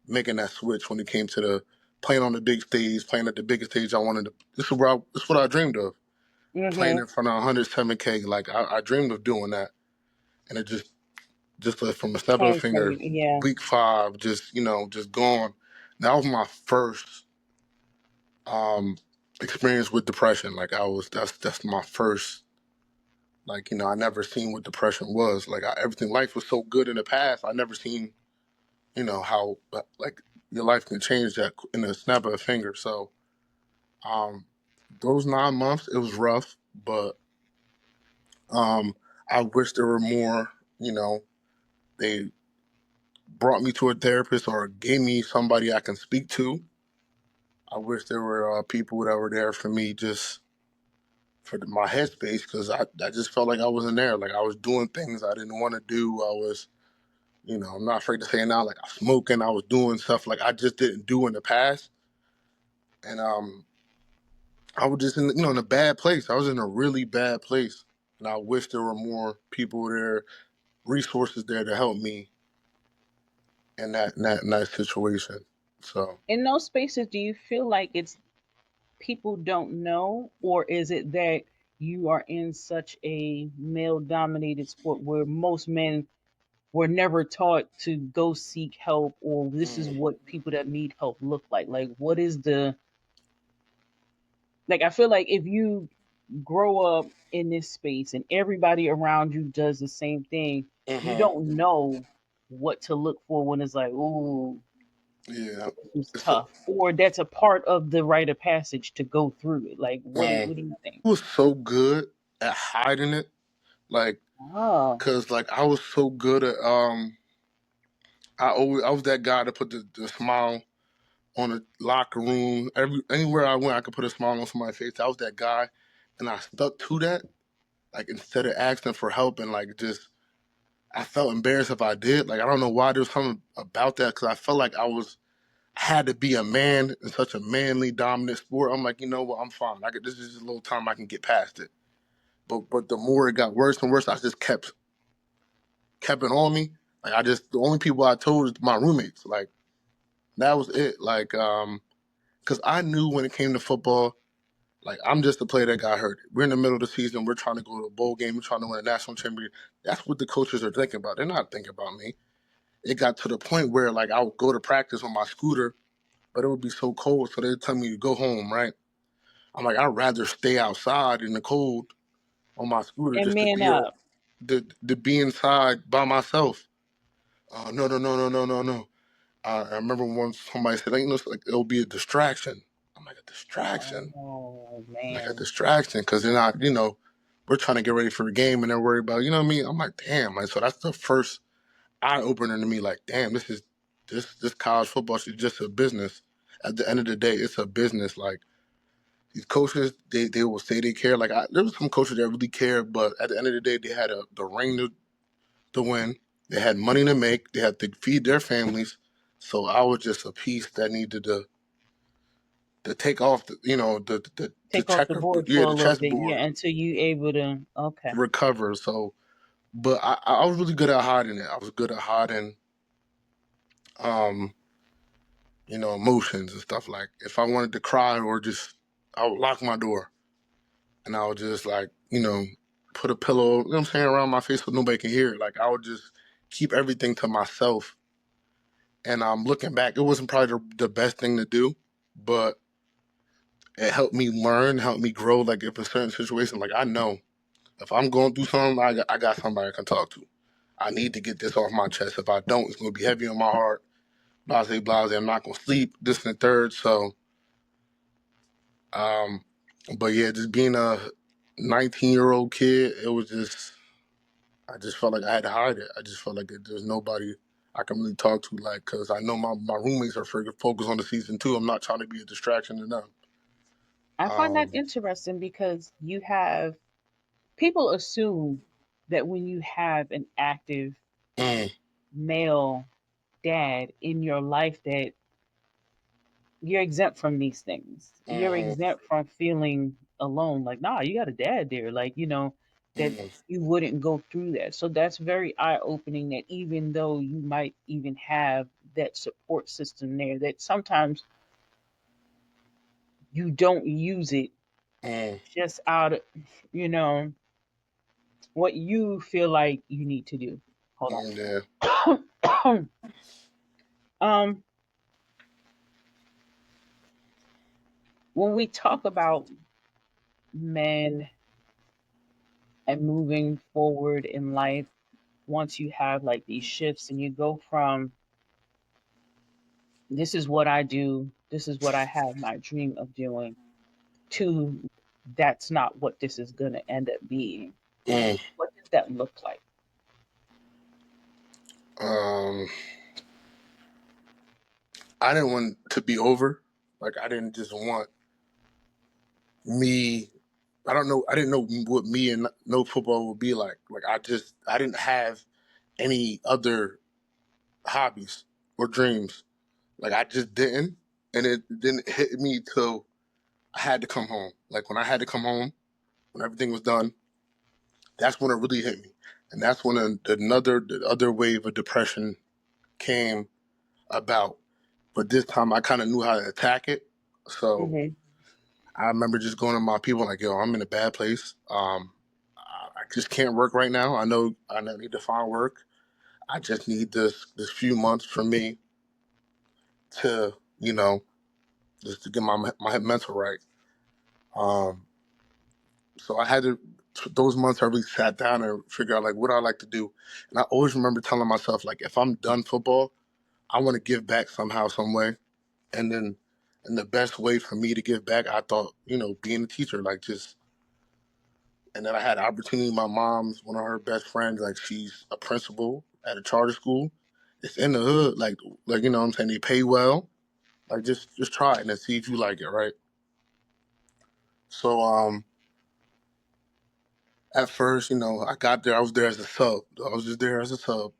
making that switch when it came to the playing on the big stage, playing at the biggest stage I wanted to. This is what I dreamed of. Playing Mm-hmm. in front of 107K. Like I dreamed of doing that, and it just like from a snap of a Came from finger, you. Yeah. week 5, just gone. That was my first experience with depression. Like that's my first. Like I never seen what depression was. Like everything, life was so good in the past. I never seen how like your life can change that in a snap of a finger. So um, those 9 months, it was rough, but um, I wish there were more. They brought me to a therapist or gave me somebody I can speak to. I wish there were people that were there for me, just for my headspace because I just felt like I wasn't there. Like I was doing things I didn't want to do. I was, I'm not afraid to say it now. Like I was smoking, I was doing stuff like I just didn't do in the past, and I was just in a bad place. I was in a really bad place, and I wish there were more people there, resources there to help me in that situation. So. In those spaces, do you feel like it's people don't know, or is it that you are in such a male dominated sport where most men were never taught to go seek help, or this is what people that need help look like? Like, what is the, like, I feel like if you grow up in this space and everybody around you does the same thing, you Hmm. don't know what to look for when it's like, ooh, Yeah. this was It's a, tough, or that's a part of the rite of passage to go through it. Like, man, what do you think? I was so good at hiding it, like, Oh, cause like I was so good at I was that guy that put the smile on the locker room. Anywhere I went, I could put a smile on somebody's face. I was that guy, and I stuck to that. Like instead of asking for help and like just, I felt embarrassed if I did. Like I don't know why there was something about that because I felt like had to be a man in such a manly dominant sport. I'm like, you know what, I'm fine. This is just a little time I can get past it. But the more it got worse and worse, I just kept it on me. Like the only people I told was my roommates. Like that was it. Like because I knew when it came to football, like I'm just the player that got hurt. We're in the middle of the season. We're trying to go to a bowl game. We're trying to win a national championship. That's what the coaches are thinking about. They're not thinking about me. It got to the point where like I would go to practice on my scooter, but it would be so cold, so they'd tell me to go home. Right? I'm like, I'd rather stay outside in the cold on my scooter and just to man be up. to be inside by myself. No, no, no, no, no, no, no. I remember once somebody said, like it'll be a distraction. I'm like, a distraction? Oh Like a man. distraction because they're not, we're trying to get ready for the game and they're worried about, what I mean? I'm like, damn. Like, so that's the first eye opener to me. Like, damn, this college football is just a business. At the end of the day, it's a business. Like these coaches, they will say they care. Like there was some coaches that really care, but at the end of the day, they had the ring to win. They had money to make. They had to feed their families. So I was just a piece that needed to take off, the Take off the checker, board yeah, for a the little bit, chessboard, yeah, until you able to. Okay. recover. So, but I was really good at hiding it. I was good at hiding, um, emotions and stuff. Like if I wanted to cry or just, I would lock my door and I would just like, put a pillow, I'm saying, around my face so nobody can hear it. Like I would just keep everything to myself. And looking back, it wasn't probably the best thing to do, but it helped me learn, helped me grow. Like if a certain situation, like I know if I'm going through something, I got somebody I can talk to. I need to get this off my chest. If I don't, it's going to be heavy on my heart. Blase, blase. I'm not going to sleep. This and the third. So, um, but yeah, just being a 19-year-old kid, it was just, I just felt like I had to hide it. I just felt like there's nobody I can really talk to, like, because I know my roommates are focused on the season too. I'm not trying to be a distraction to them. I find that Um, interesting because you have people assume that when you have an active mm, male dad in your life that you're exempt from these things. You're mm, exempt from feeling alone. Like, nah, you got a dad there. Like, that mm, you wouldn't go through that. So that's very eye opening that even though you might even have that support system there, that sometimes you don't use it mm, just out of, you know, what you feel like you need to do. Hold yeah. on. um, when we talk about men and moving forward in life, once you have like these shifts and you go from this is what I do, this is what I have my dream of doing, to that's not what this is going to end up being. Mm. What does that look like? Um, I didn't want to be over. Like I didn't just want me. I don't know. I didn't know what me and no football would be like. Like I didn't have any other hobbies or dreams. Like I just didn't, and it didn't hit me till I had to come home. Like when I had to come home, when everything was done, that's when it really hit me, and that's when the other wave of depression came about. But this time, I kind of knew how to attack it. So Hmm. I remember just going to my people like, "Yo, I'm in a bad place. I just can't work right now. I need to find work. I just need this few months for me to, just to get my mental right." Um, so I had to those months I really sat down and figured out like what I like to do, and I always remember telling myself like if I'm done football, I want to give back somehow, some way, and then. And the best way for me to give back, I thought, being a teacher, like just and then I had an opportunity. My mom's one of her best friends, like she's a principal at a charter school. It's in the hood, like what I'm saying, they pay well. Like just try it and see if you like it, right? So at first, I got there, I was there as a sub. I was just there as a sub.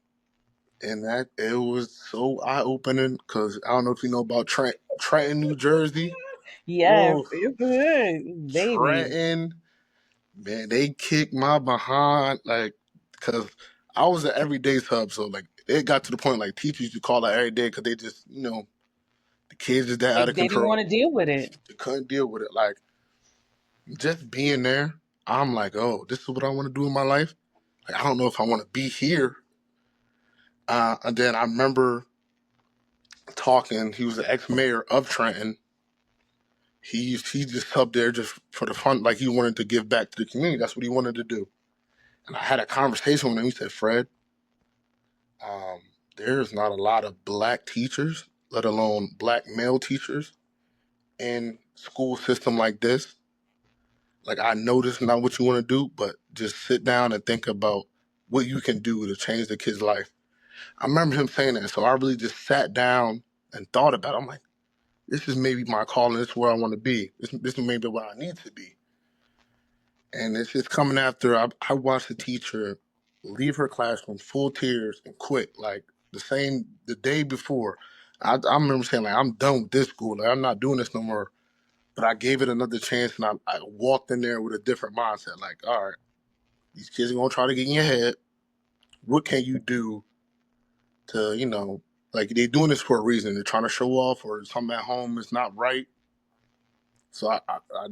And that it was so eye opening because I don't know if you know about Trenton, New Jersey. Yes, Oh, it's good, baby. Trenton. Man, they kicked my behind, like, cause I was an everyday sub, so like it got to the point like teachers used to call out every day because they just, the kids is that They out of didn't want control. to deal with it. They couldn't deal with it. Like just being there, I'm like, oh, this is what I want to do in my life. Like I don't know if I want to be here. And then I remember talking. He was the ex-mayor of Trenton. He just subbed there just for the fun, like he wanted to give back to the community. That's what he wanted to do. And I had a conversation with him. He said, Fred. Um, there's not a lot of black teachers, let alone black male teachers, in school system like this. Like I know this is not what you want to do, but just sit down and think about what you can do to change the kid's life. I remember him saying that, so I really just sat down and thought about it. I'm like, this is maybe my calling. This is where I want to be. This is maybe where I need to be. And it's just coming after I watched a teacher leave her classroom full tears and quit like the day before. I remember saying like I'm done with this school. Like I'm not doing this no more. But I gave it another chance and I walked in there with a different mindset. Like, all right, these kids are gonna try to get in your head. What can you do to, like they're doing this for a reason. They're trying to show off or something at home is not right. So I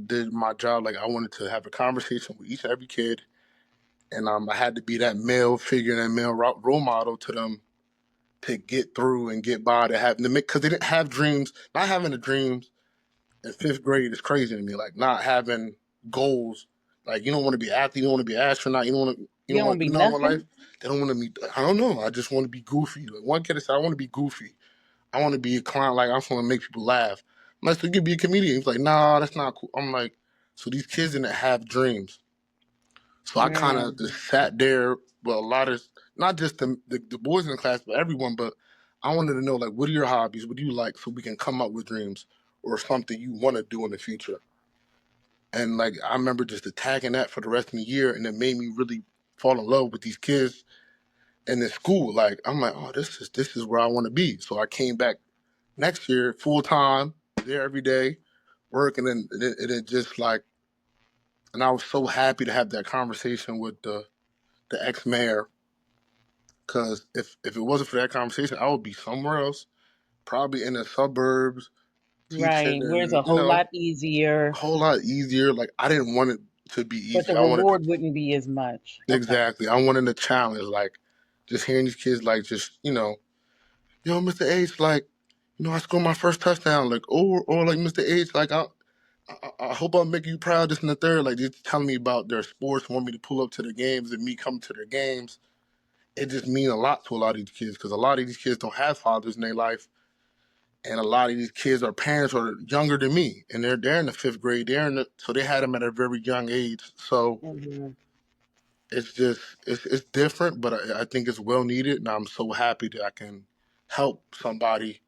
did my job. Like I wanted to have a conversation with each and every kid, and I had to be that male figure, that male role model to them to get through and get by to have to make because they didn't have dreams. Not having the dreams in fifth grade is crazy to me. Like not having goals. Like you don't want to be an athlete, you don't want to be an astronaut, you don't want to you You don't don't want want to to be do nothing with life. nothing. They don't want to be. I don't know. I just want to be goofy. Like one kid said, I want to be goofy. I want to be a clown. Like I just want to make people laugh. I'm like, so you can be a comedian. He's like, nah, that's not cool. I'm like, so these kids didn't have dreams. So I kind of Mm. just sat there with a lot of, not just the boys in the class, but everyone. But I wanted to know, like, what are your hobbies? What do you like? So we can come up with dreams or something you want to do in the future. And, like, I remember just attacking that for the rest of the year. And it made me really fall in love with these kids and in school. Like, I'm like, oh, this is where I want to be. So I came back next year full time, there every day, working. And it just like, and I was so happy to have that conversation with the ex mayor. Because if it wasn't for that conversation, I would be somewhere else, probably in the suburbs, teaching, Right. Where's and a whole lot easier, a whole lot easier. Like I didn't want it to be but easy. the I wanted reward wouldn't be as much. Okay. exactly. I wanted a challenge. Like just hearing these kids, like just yo, Mr. H, like I scored my first touchdown. Like or like Mr. H, like I hope I'm making you proud. This and the third. Like just telling me about their sports, want me to pull up to their games, and me come to their games. It just means a lot to a lot of these kids because a lot of these kids don't have fathers in their life. And a lot of these kids are parents are younger than me, and they're in the fifth grade. So they had them at a very young age. So Hmm. it's just it's different, but I think it's well needed, and I'm so happy that I can help somebody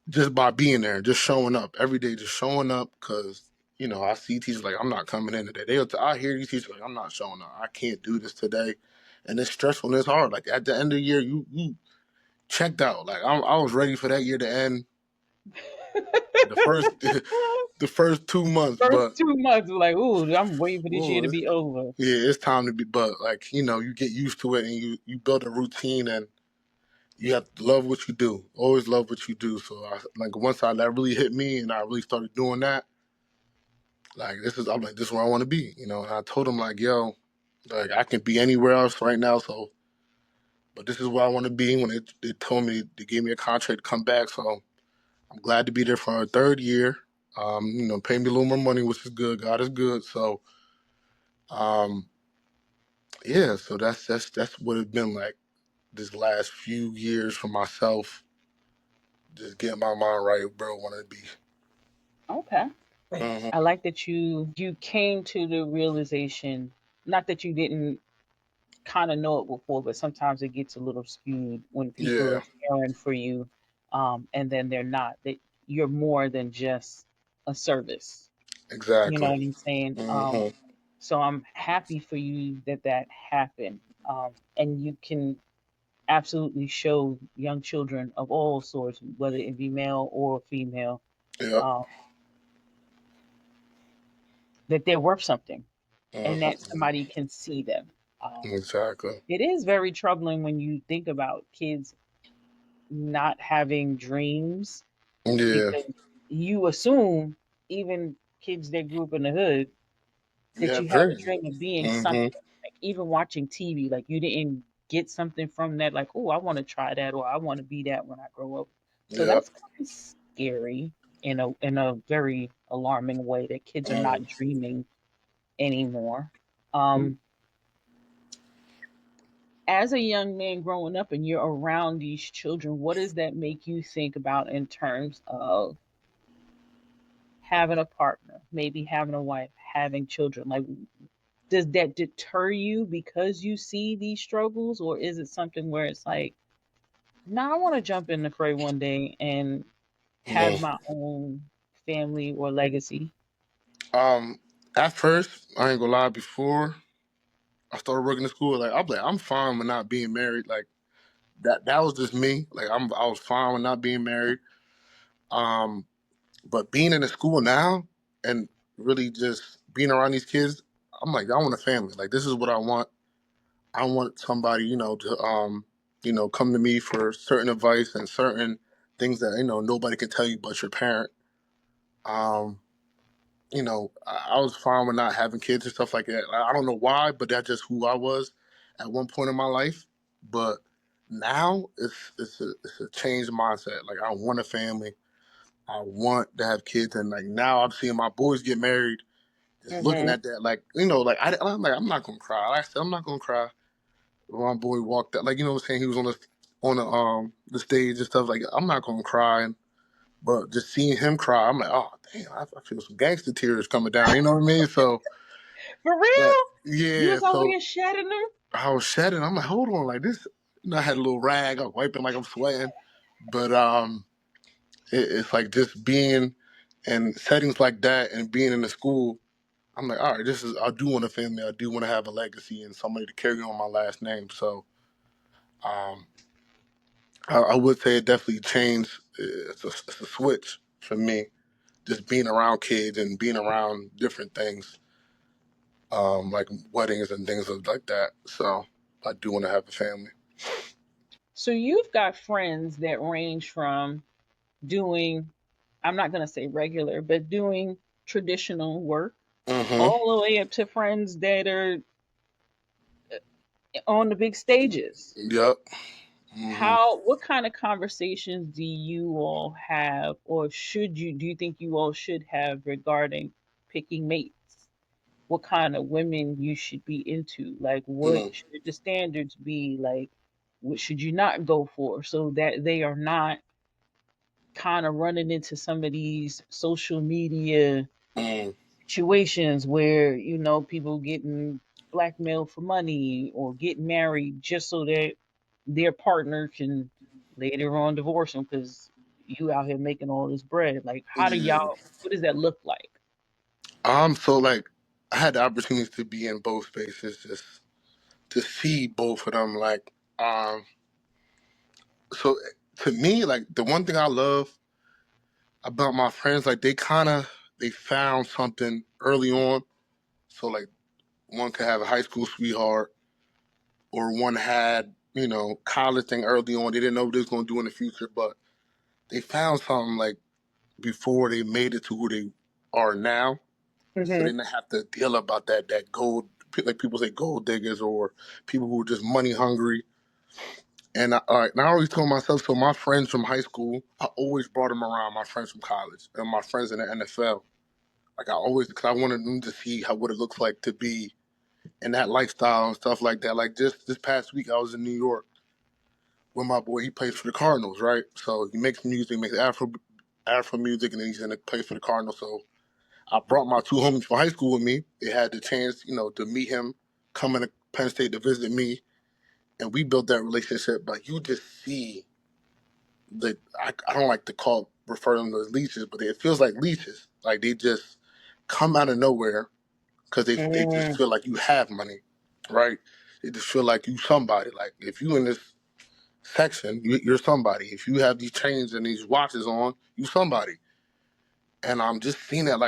just by being there, just showing up every day, just showing up because I see teachers like, I'm not coming in today. I hear these teachers like, I'm not showing up. I can't do this today, and it's stressful and it's hard. Like at the end of the year, you checked out. Like I was ready for that year to end the first the first 2 months, First but 2 months were like, ooh, I'm waiting for this year whoa, to be over. yeah, it's time to be. But like you get used to it and you build a routine and you have to love what you do. Always love what you do. So like once that really hit me and I really started doing that, like I'm like this is where I want to be. And I told him like, yo, like I can be anywhere else right now. So, but this is where I want to be. When they told me they gave me a contract to come back, so I'm glad to be there for our third year. Pay me a little more money, which is good. God is good. So, um, yeah. So that's what it's been like this last few years for myself. Just getting my mind right where I want to be. Okay. Uh-huh. I like that you came to the realization, not that you didn't kind of know it before, but sometimes it gets a little skewed when people Yeah. are caring for you, and then they're not. That you're more than just a service. You know Exactly. what I'm saying? Uh-huh. So I'm happy for you that that happened, and you can absolutely show young children of all sorts, whether it be male or female, Yep. um, that they're worth something and Uh-huh. that somebody can see them. Exactly. It is very troubling when you think about kids not having dreams Yeah. because you assume even kids that grew up in the hood You that have you have a dreams. dream of being Mm-hmm. something. Like even watching TV, like you didn't get something from that, like, oh, I want to try that or I want to be that when I grow up. So Yep. that's kind of scary in a very alarming way that kids are Mm. not dreaming anymore. Um, as a young man growing up and you're around these children, what does that make you think about in terms of having a partner, maybe having a wife, having children? Like, does that deter you because you see these struggles, or is it something where it's like, no, I want to jump in the fray one day and have Mm. my own family or legacy? Um, at first, I ain't gonna lie, before I started working in school, like I'm fine with not being married. Like that was just me. Like I was fine with not being married. Um, but being in the school now and really just being around these kids, I'm like, I want a family. Like this is what I want. I want somebody, to come to me for certain advice and certain things that, nobody can tell you but your parent. Um, I was fine with not having kids and stuff like that. I don't know why, but that's just who I was at one point in my life. But now it's a changed mindset. Like I want a family. I want to have kids, and like now I'm seeing my boys get married. Just looking Mm-hmm. at that, like like I'm like I'm not gonna cry. Like I said I'm not gonna cry. When my boy walked out, like what I'm saying, he was on the stage and stuff. Like I'm not gonna cry, but just seeing him cry, I'm like, oh damn, I feel some gangster tears coming down. You know what I mean? So, For but real? You yeah, was over so there shedding them? I was shedding. I'm like, hold on, like this. I had a little rag. I was wiping like I'm sweating, but it's like just being in settings like that and being in the school. I'm like, all right, I do want a family. I do want to have a legacy and somebody to carry on my last name. So, um, I would say it definitely changed. It's a switch for me, just being around kids and being around different things, like weddings and things like that. So I do want to have a family. So you've got friends that range from doing, I'm not going to say regular, but doing traditional work Mm-hmm. all the way up to friends that are on the big stages. Yep. Mm-hmm. What kind of conversations do you all have, or do you think you all should have regarding picking mates? What kind of women you should be into? Like, what Mm-hmm. should the standards be? Like, what should you not go for so that they are not kind of running into some of these social media Mm-hmm. situations where people getting blackmailed for money or getting married just so that their partner can later on divorce them because you out here making all this bread. Like, how do Yeah. y'all? What does that look like? So like I had the opportunity to be in both spaces, just to see both of them. Like, so to me, like the one thing I love about my friends, like they found something early on. So like one could have a high school sweetheart, or one had college thing early on. They didn't know what they was gonna do in the future, but they found something like before they made it to who they are now. So they Hmm. didn't have to deal about that gold, like people say gold diggers, or people who are just money hungry. And I always told myself, so my friends from high school, I always brought them around. My friends from college and my friends in the NFL. Like I always, because I wanted them to see how what it looks like to be in that lifestyle and stuff like that. Like just this past week, I was in New York with my boy. He plays for the Cardinals, right? So he makes music, makes Afro music, and then he's in the play for the Cardinals. So I brought my two homies from high school with me. They had the chance, to meet him, coming to Penn State to visit me, and we built that relationship. But you just see that I don't like to refer them to as leeches, but it feels like leeches. Like they just come out of nowhere because they just Mm. feel like you have money, right? They just feel like you somebody. Like if you in this section, you're somebody. If you have these chains and these watches on, you somebody. And I'm just seeing that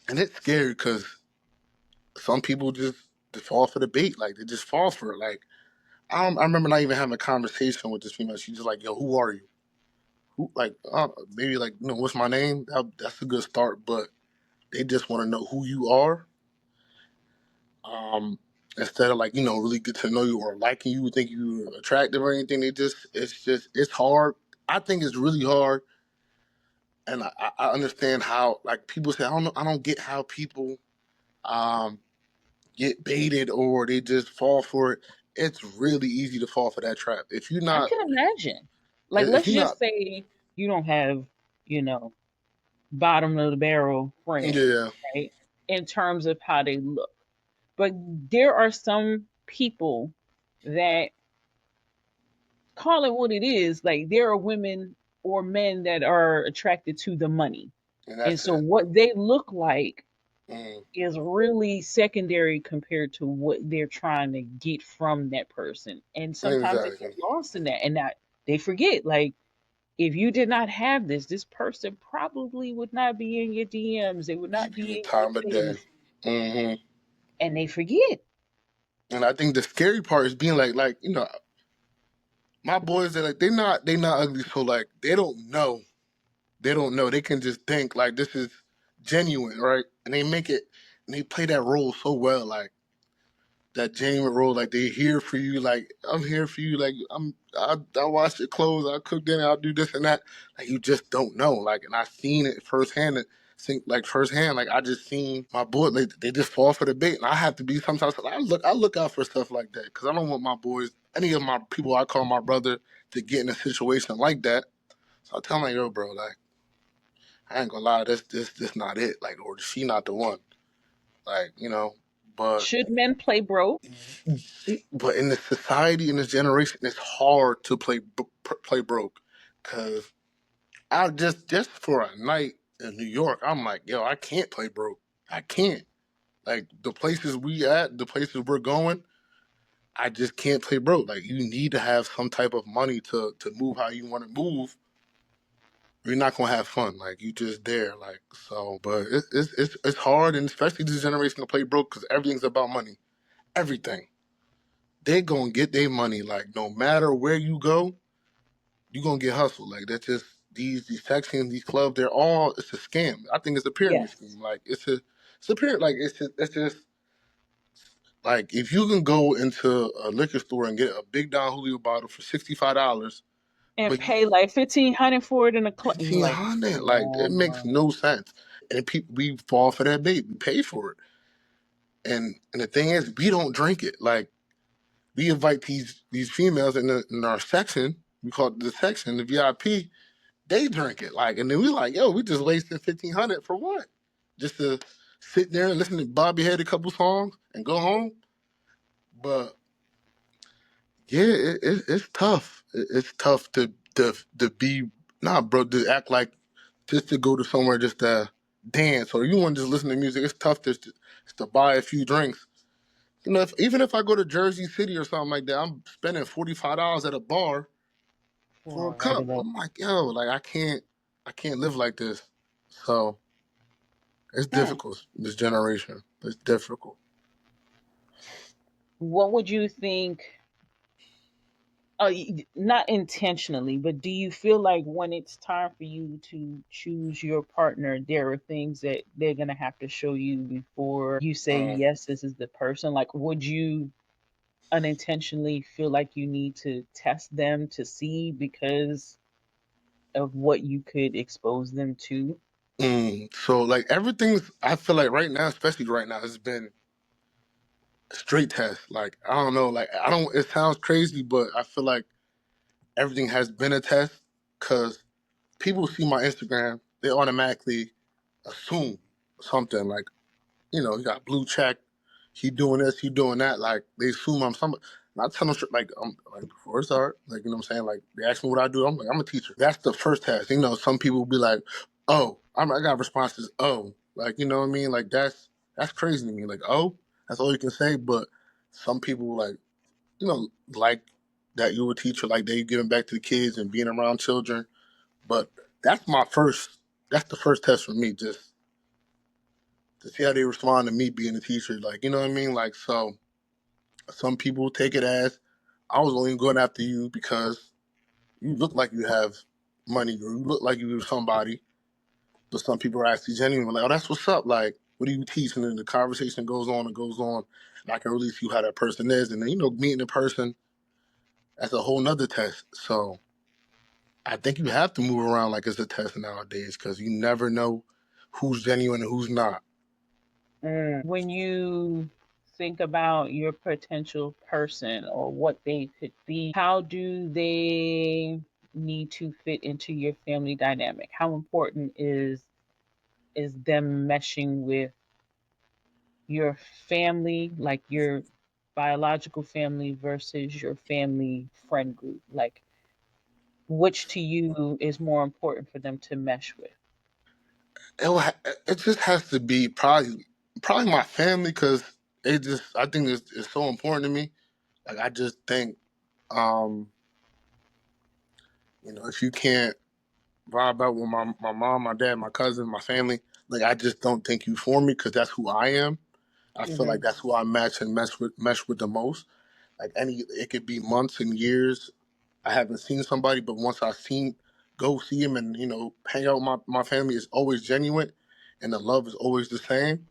and it's scary because some people just fall for the bait. Like they just fall for it. Like I remember not even having a conversation with this female. She's just like, "Yo, who are you? Who like maybe like what's my name? That's a good start." But they just want to know who you are. Um, Instead of like really get to know you or liking you, think you're attractive or anything. It's hard. I think it's really hard, and I understand how like people say I don't get how people um get baited or they just fall for it. It's really easy to fall for that trap. I can imagine. Like, If let's you're just not, say you don't have, you know, bottom of the barrel friends, yeah, right? In terms of how they look. But there are some people that call it what it is. Like, there are women or men that are attracted to the money. and And that's so it. what they look like Mm, is really secondary compared to what they're trying to get from that person. And sometimes they get exactly. lost in that and that they forget, like, if you did not have this, this person probably would not be in your DMs. They would not Give you be the in your time of day. face. Hmm. And they forget. And I think the scary part is being like my boys are like they not ugly, so like they don't know. They can just think like this is genuine, right? And they make it and they play that role so well, like that genuine role, like they here for you, like I'm here for you, like I wash your clothes, I cook dinner, I'll do this and that. Like you just don't know, like, and I seen it firsthand. Like firsthand, like I just seen my boy, they just fall for the bait, and I have to be sometimes. I look out for stuff like that because I don't want my boys, any of my people I call my brother, to get in a situation like that. So I tell them like, yo, bro, like I ain't gonna lie, this not it, like, or she not the one, like but. Should men play broke? But in this society, in this generation, it's hard to play broke, cause I just for a night in New York, I'm like, yo, I can't play broke. I can't. Like the places we at, the places we're going, I just can't play broke. Like you need to have some type of money to move how you want to move. You're not gonna have fun. Like you just there. Like so, but it's hard, and especially this generation to play broke because everything's about money. Everything. They gonna get their money. Like no matter where you go, you gonna get hustled. Like that's just these sections, these clubs. It's a scam. I think it's a pyramid Yes. scheme. Like it's a pyramid. Like it's just like if you can go into a liquor store and get a big Don Julio bottle for $65, And but you pay like 1,500 for it in a club. You're like, 1,500, come like it makes on. no sense. And people we fall for that bait. We pay for it. And the thing is, we don't drink it. Like we invite these females in our section. We call it the section, the VIP. They drink it, like, and then we like, yo, we just wasted 1,500 for what? Just to sit there and listen to Bobby had a couple songs and go home. But yeah, it's tough. It's tough to be bro, to act like just to go to somewhere just to. dance or you want to just listen to music, it's tough to buy a few drinks. You know, even if I go to Jersey City or something like that, I'm spending $45 at a bar for a For a cup. regular. I'm like, yo, like I can't live like this. So it's Hmm. difficult. This generation, it's difficult. What would you think? Not intentionally, but do you feel like when it's time for you to choose your partner, there are things that they're gonna have to show you before you say Um, yes, this is the person? Like, would you unintentionally feel like you need to test them to see because of what you could expose them to? so like everything's, I feel like right now, especially right now, has been a straight test. Like I don't know, like I don't. It sounds crazy, but I feel like everything has been a test because people see my Instagram, they automatically assume something like, you know, he got blue check, he doing this, he doing that. Like they assume I'm somebody. Not telling them like I'm like before it start, like you know what I'm saying. Like they ask me what I do, I'm like I'm a teacher. That's the first test. You know, some people will be like, oh, I got responses. Oh, like you know what I mean. Like that's crazy to me. Like oh, that's all you can say. But some people like you know like that you're a teacher, like they giving back to the kids and being around children. But that's my first. That's the first test for me, just to see how they respond to me being a teacher. Like you know what I mean. Like so, some people take it as I was only going after you because you look like you have money or you look like you're somebody. But some people are actually genuine, like, oh, that's what's up. Like, what are you teaching? And the conversation goes on and goes on. And I can really see how that person is. And then, you know, meeting the person, that's a whole nother test. So I think you have to move around like it's a test nowadays because you never know who's genuine and who's not. When you think about your potential person or what they could be, how do they need to fit into your family dynamic? How important is them meshing with your family, like your biological family versus your family friend group? Like, which to you is more important for them to mesh with? It just has to be probably my family because I think it's so important to me. Like I just think um, you know, if you can't vibe out with my mom, my dad, my cousin, my family, like I just don't think you for me because that's who I am. I feel like Hmm. that's who I match and mesh with the most. Like it could be months and years I haven't seen somebody, but once I seen go see him and you know hang out with my family is always genuine, and the love is always the same,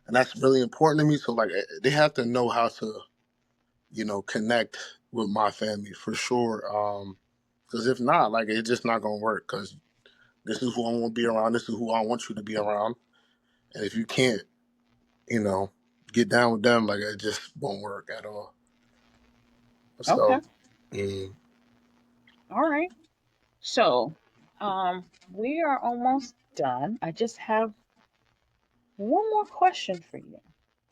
and that's really important to me. So like they have to know how to you know connect with my family for sure. Because if not, like it's just not gonna work. Because this is who I want to be around. This is who I want you to be around. And if you can't, you know, get down with them, like it just won't work at all. Okay. So, mm, All right. So, we are almost done. I just have one more question for you.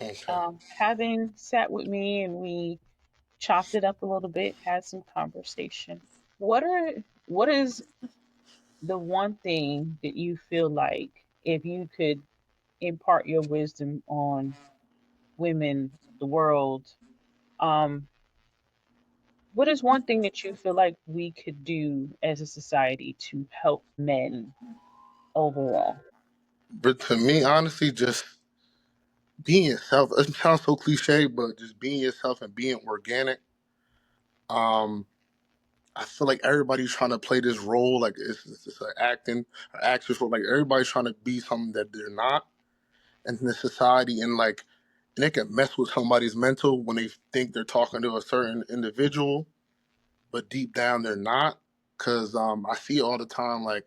okay. Having sat with me and we chopped it up a little bit, had some conversation. What is the one thing that you feel like if you could impart your wisdom on women, the world, um, what is one thing that you feel like we could do as a society to help men overall? But to me, honestly, just being yourself. It sounds so cliche, but just being yourself and being organic. Um, I feel like everybody's trying to play this role, like it's an acting, or actress role. Like everybody's trying to be something that they're not in the society, and they can mess with somebody's mental when they think they're talking to a certain individual, but deep down they're not. Cause I see all the time, like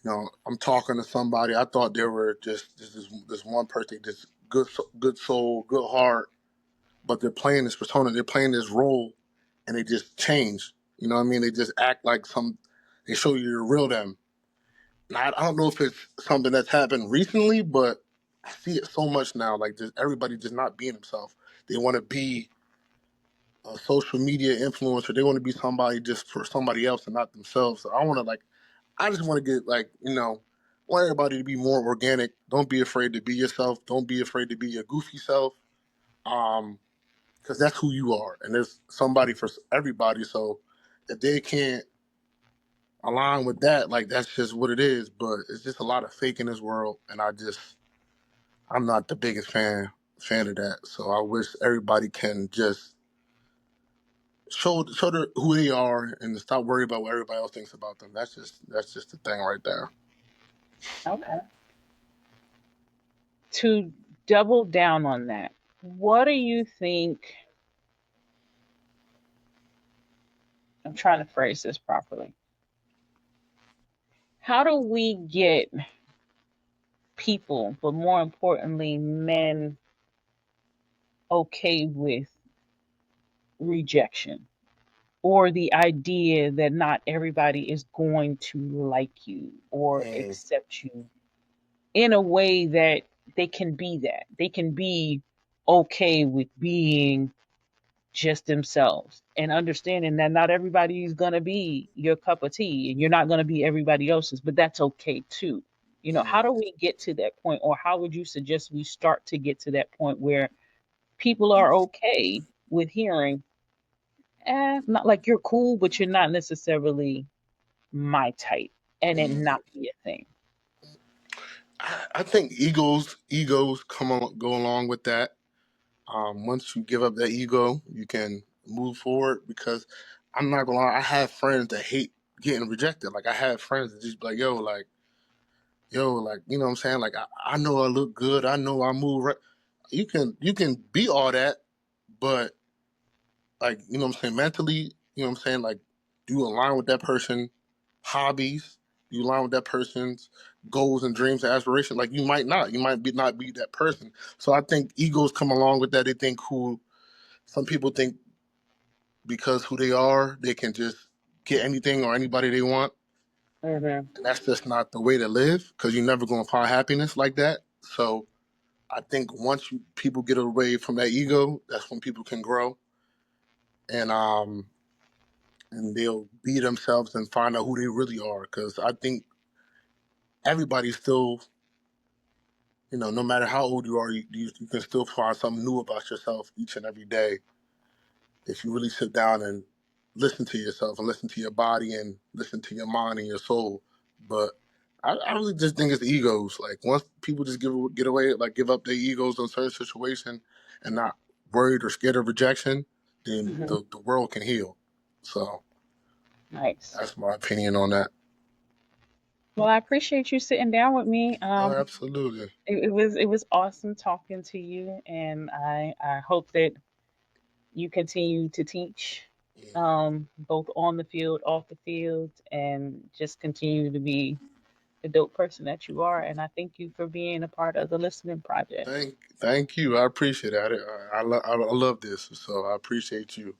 you know, I'm talking to somebody. I thought they were just this one person, this good soul, good heart, but they're playing this persona, they're playing this role, and they just change. You know what I mean? They just act like some. They show you the real them. And I don't know if it's something that's happened recently, but I see it so much now. Like just everybody just not being themselves. They want to be a social media influencer. They want to be somebody just for somebody else and not themselves. So I want to like. I just want to get like you know. want everybody to be more organic. Don't be afraid to be yourself. Don't be afraid to be your goofy self. Um, because that's who you are, and there's somebody for everybody. So if they can't align with that, like that's just what it is. But it's just a lot of fake in this world, and I'm not the biggest fan of that. So I wish everybody can just show who they are and stop worrying about what everybody else thinks about them. That's just the thing right there. Okay. To double down on that, what do you think? I'm trying to phrase this properly. How do we get people, but more importantly, men, okay with rejection or the idea that not everybody is going to like you or Mm, accept you in a way that they can be that? They can be okay with being just themselves and understanding that not everybody is going to be your cup of tea and you're not going to be everybody else's, but that's okay too. How mm. do we get to that point, or how would you suggest we start to get to that point where people are okay with hearing, not like you're cool, but you're not necessarily my type, and it not be a thing? I think egos go along with that. Once you give up that ego, you can move forward. Because I'm not gonna lie, I have friends that hate getting rejected. Like I have friends that just be like, yo, like you know what I'm saying? Like I know I look good, I know I move right. You can be all that, but like you know what I'm saying, mentally, you know what I'm saying, like do you align with that person hobbies? Do you align with that person's goals and dreams and aspirations? Like you might not. You might not be that person. So I think egos come along with that. They think who some people think because who they are, they can just get anything or anybody they want. Hmm. And that's just not the way to live because you're never going to find happiness like that. So I think once people get away from that ego, that's when people can grow and they'll be themselves and find out who they really are. Because I think everybody's still, no matter how old you are, you can still find something new about yourself each and every day if you really sit down and listen to yourself and listen to your body and listen to your mind and your soul. But I really just think it's the egos. Like once people just get away, like give up their egos in certain situation and not worried or scared of rejection, then Hmm. the world can heal. So Nice. that's my opinion on that. Well, I appreciate you sitting down with me. Oh, absolutely. It was awesome talking to you, and I hope that you continue to teach, both on the field, off the field, and just continue to be the dope person that you are. And I thank you for being a part of the listening project. Thank you. I appreciate it. I love this, so I appreciate you.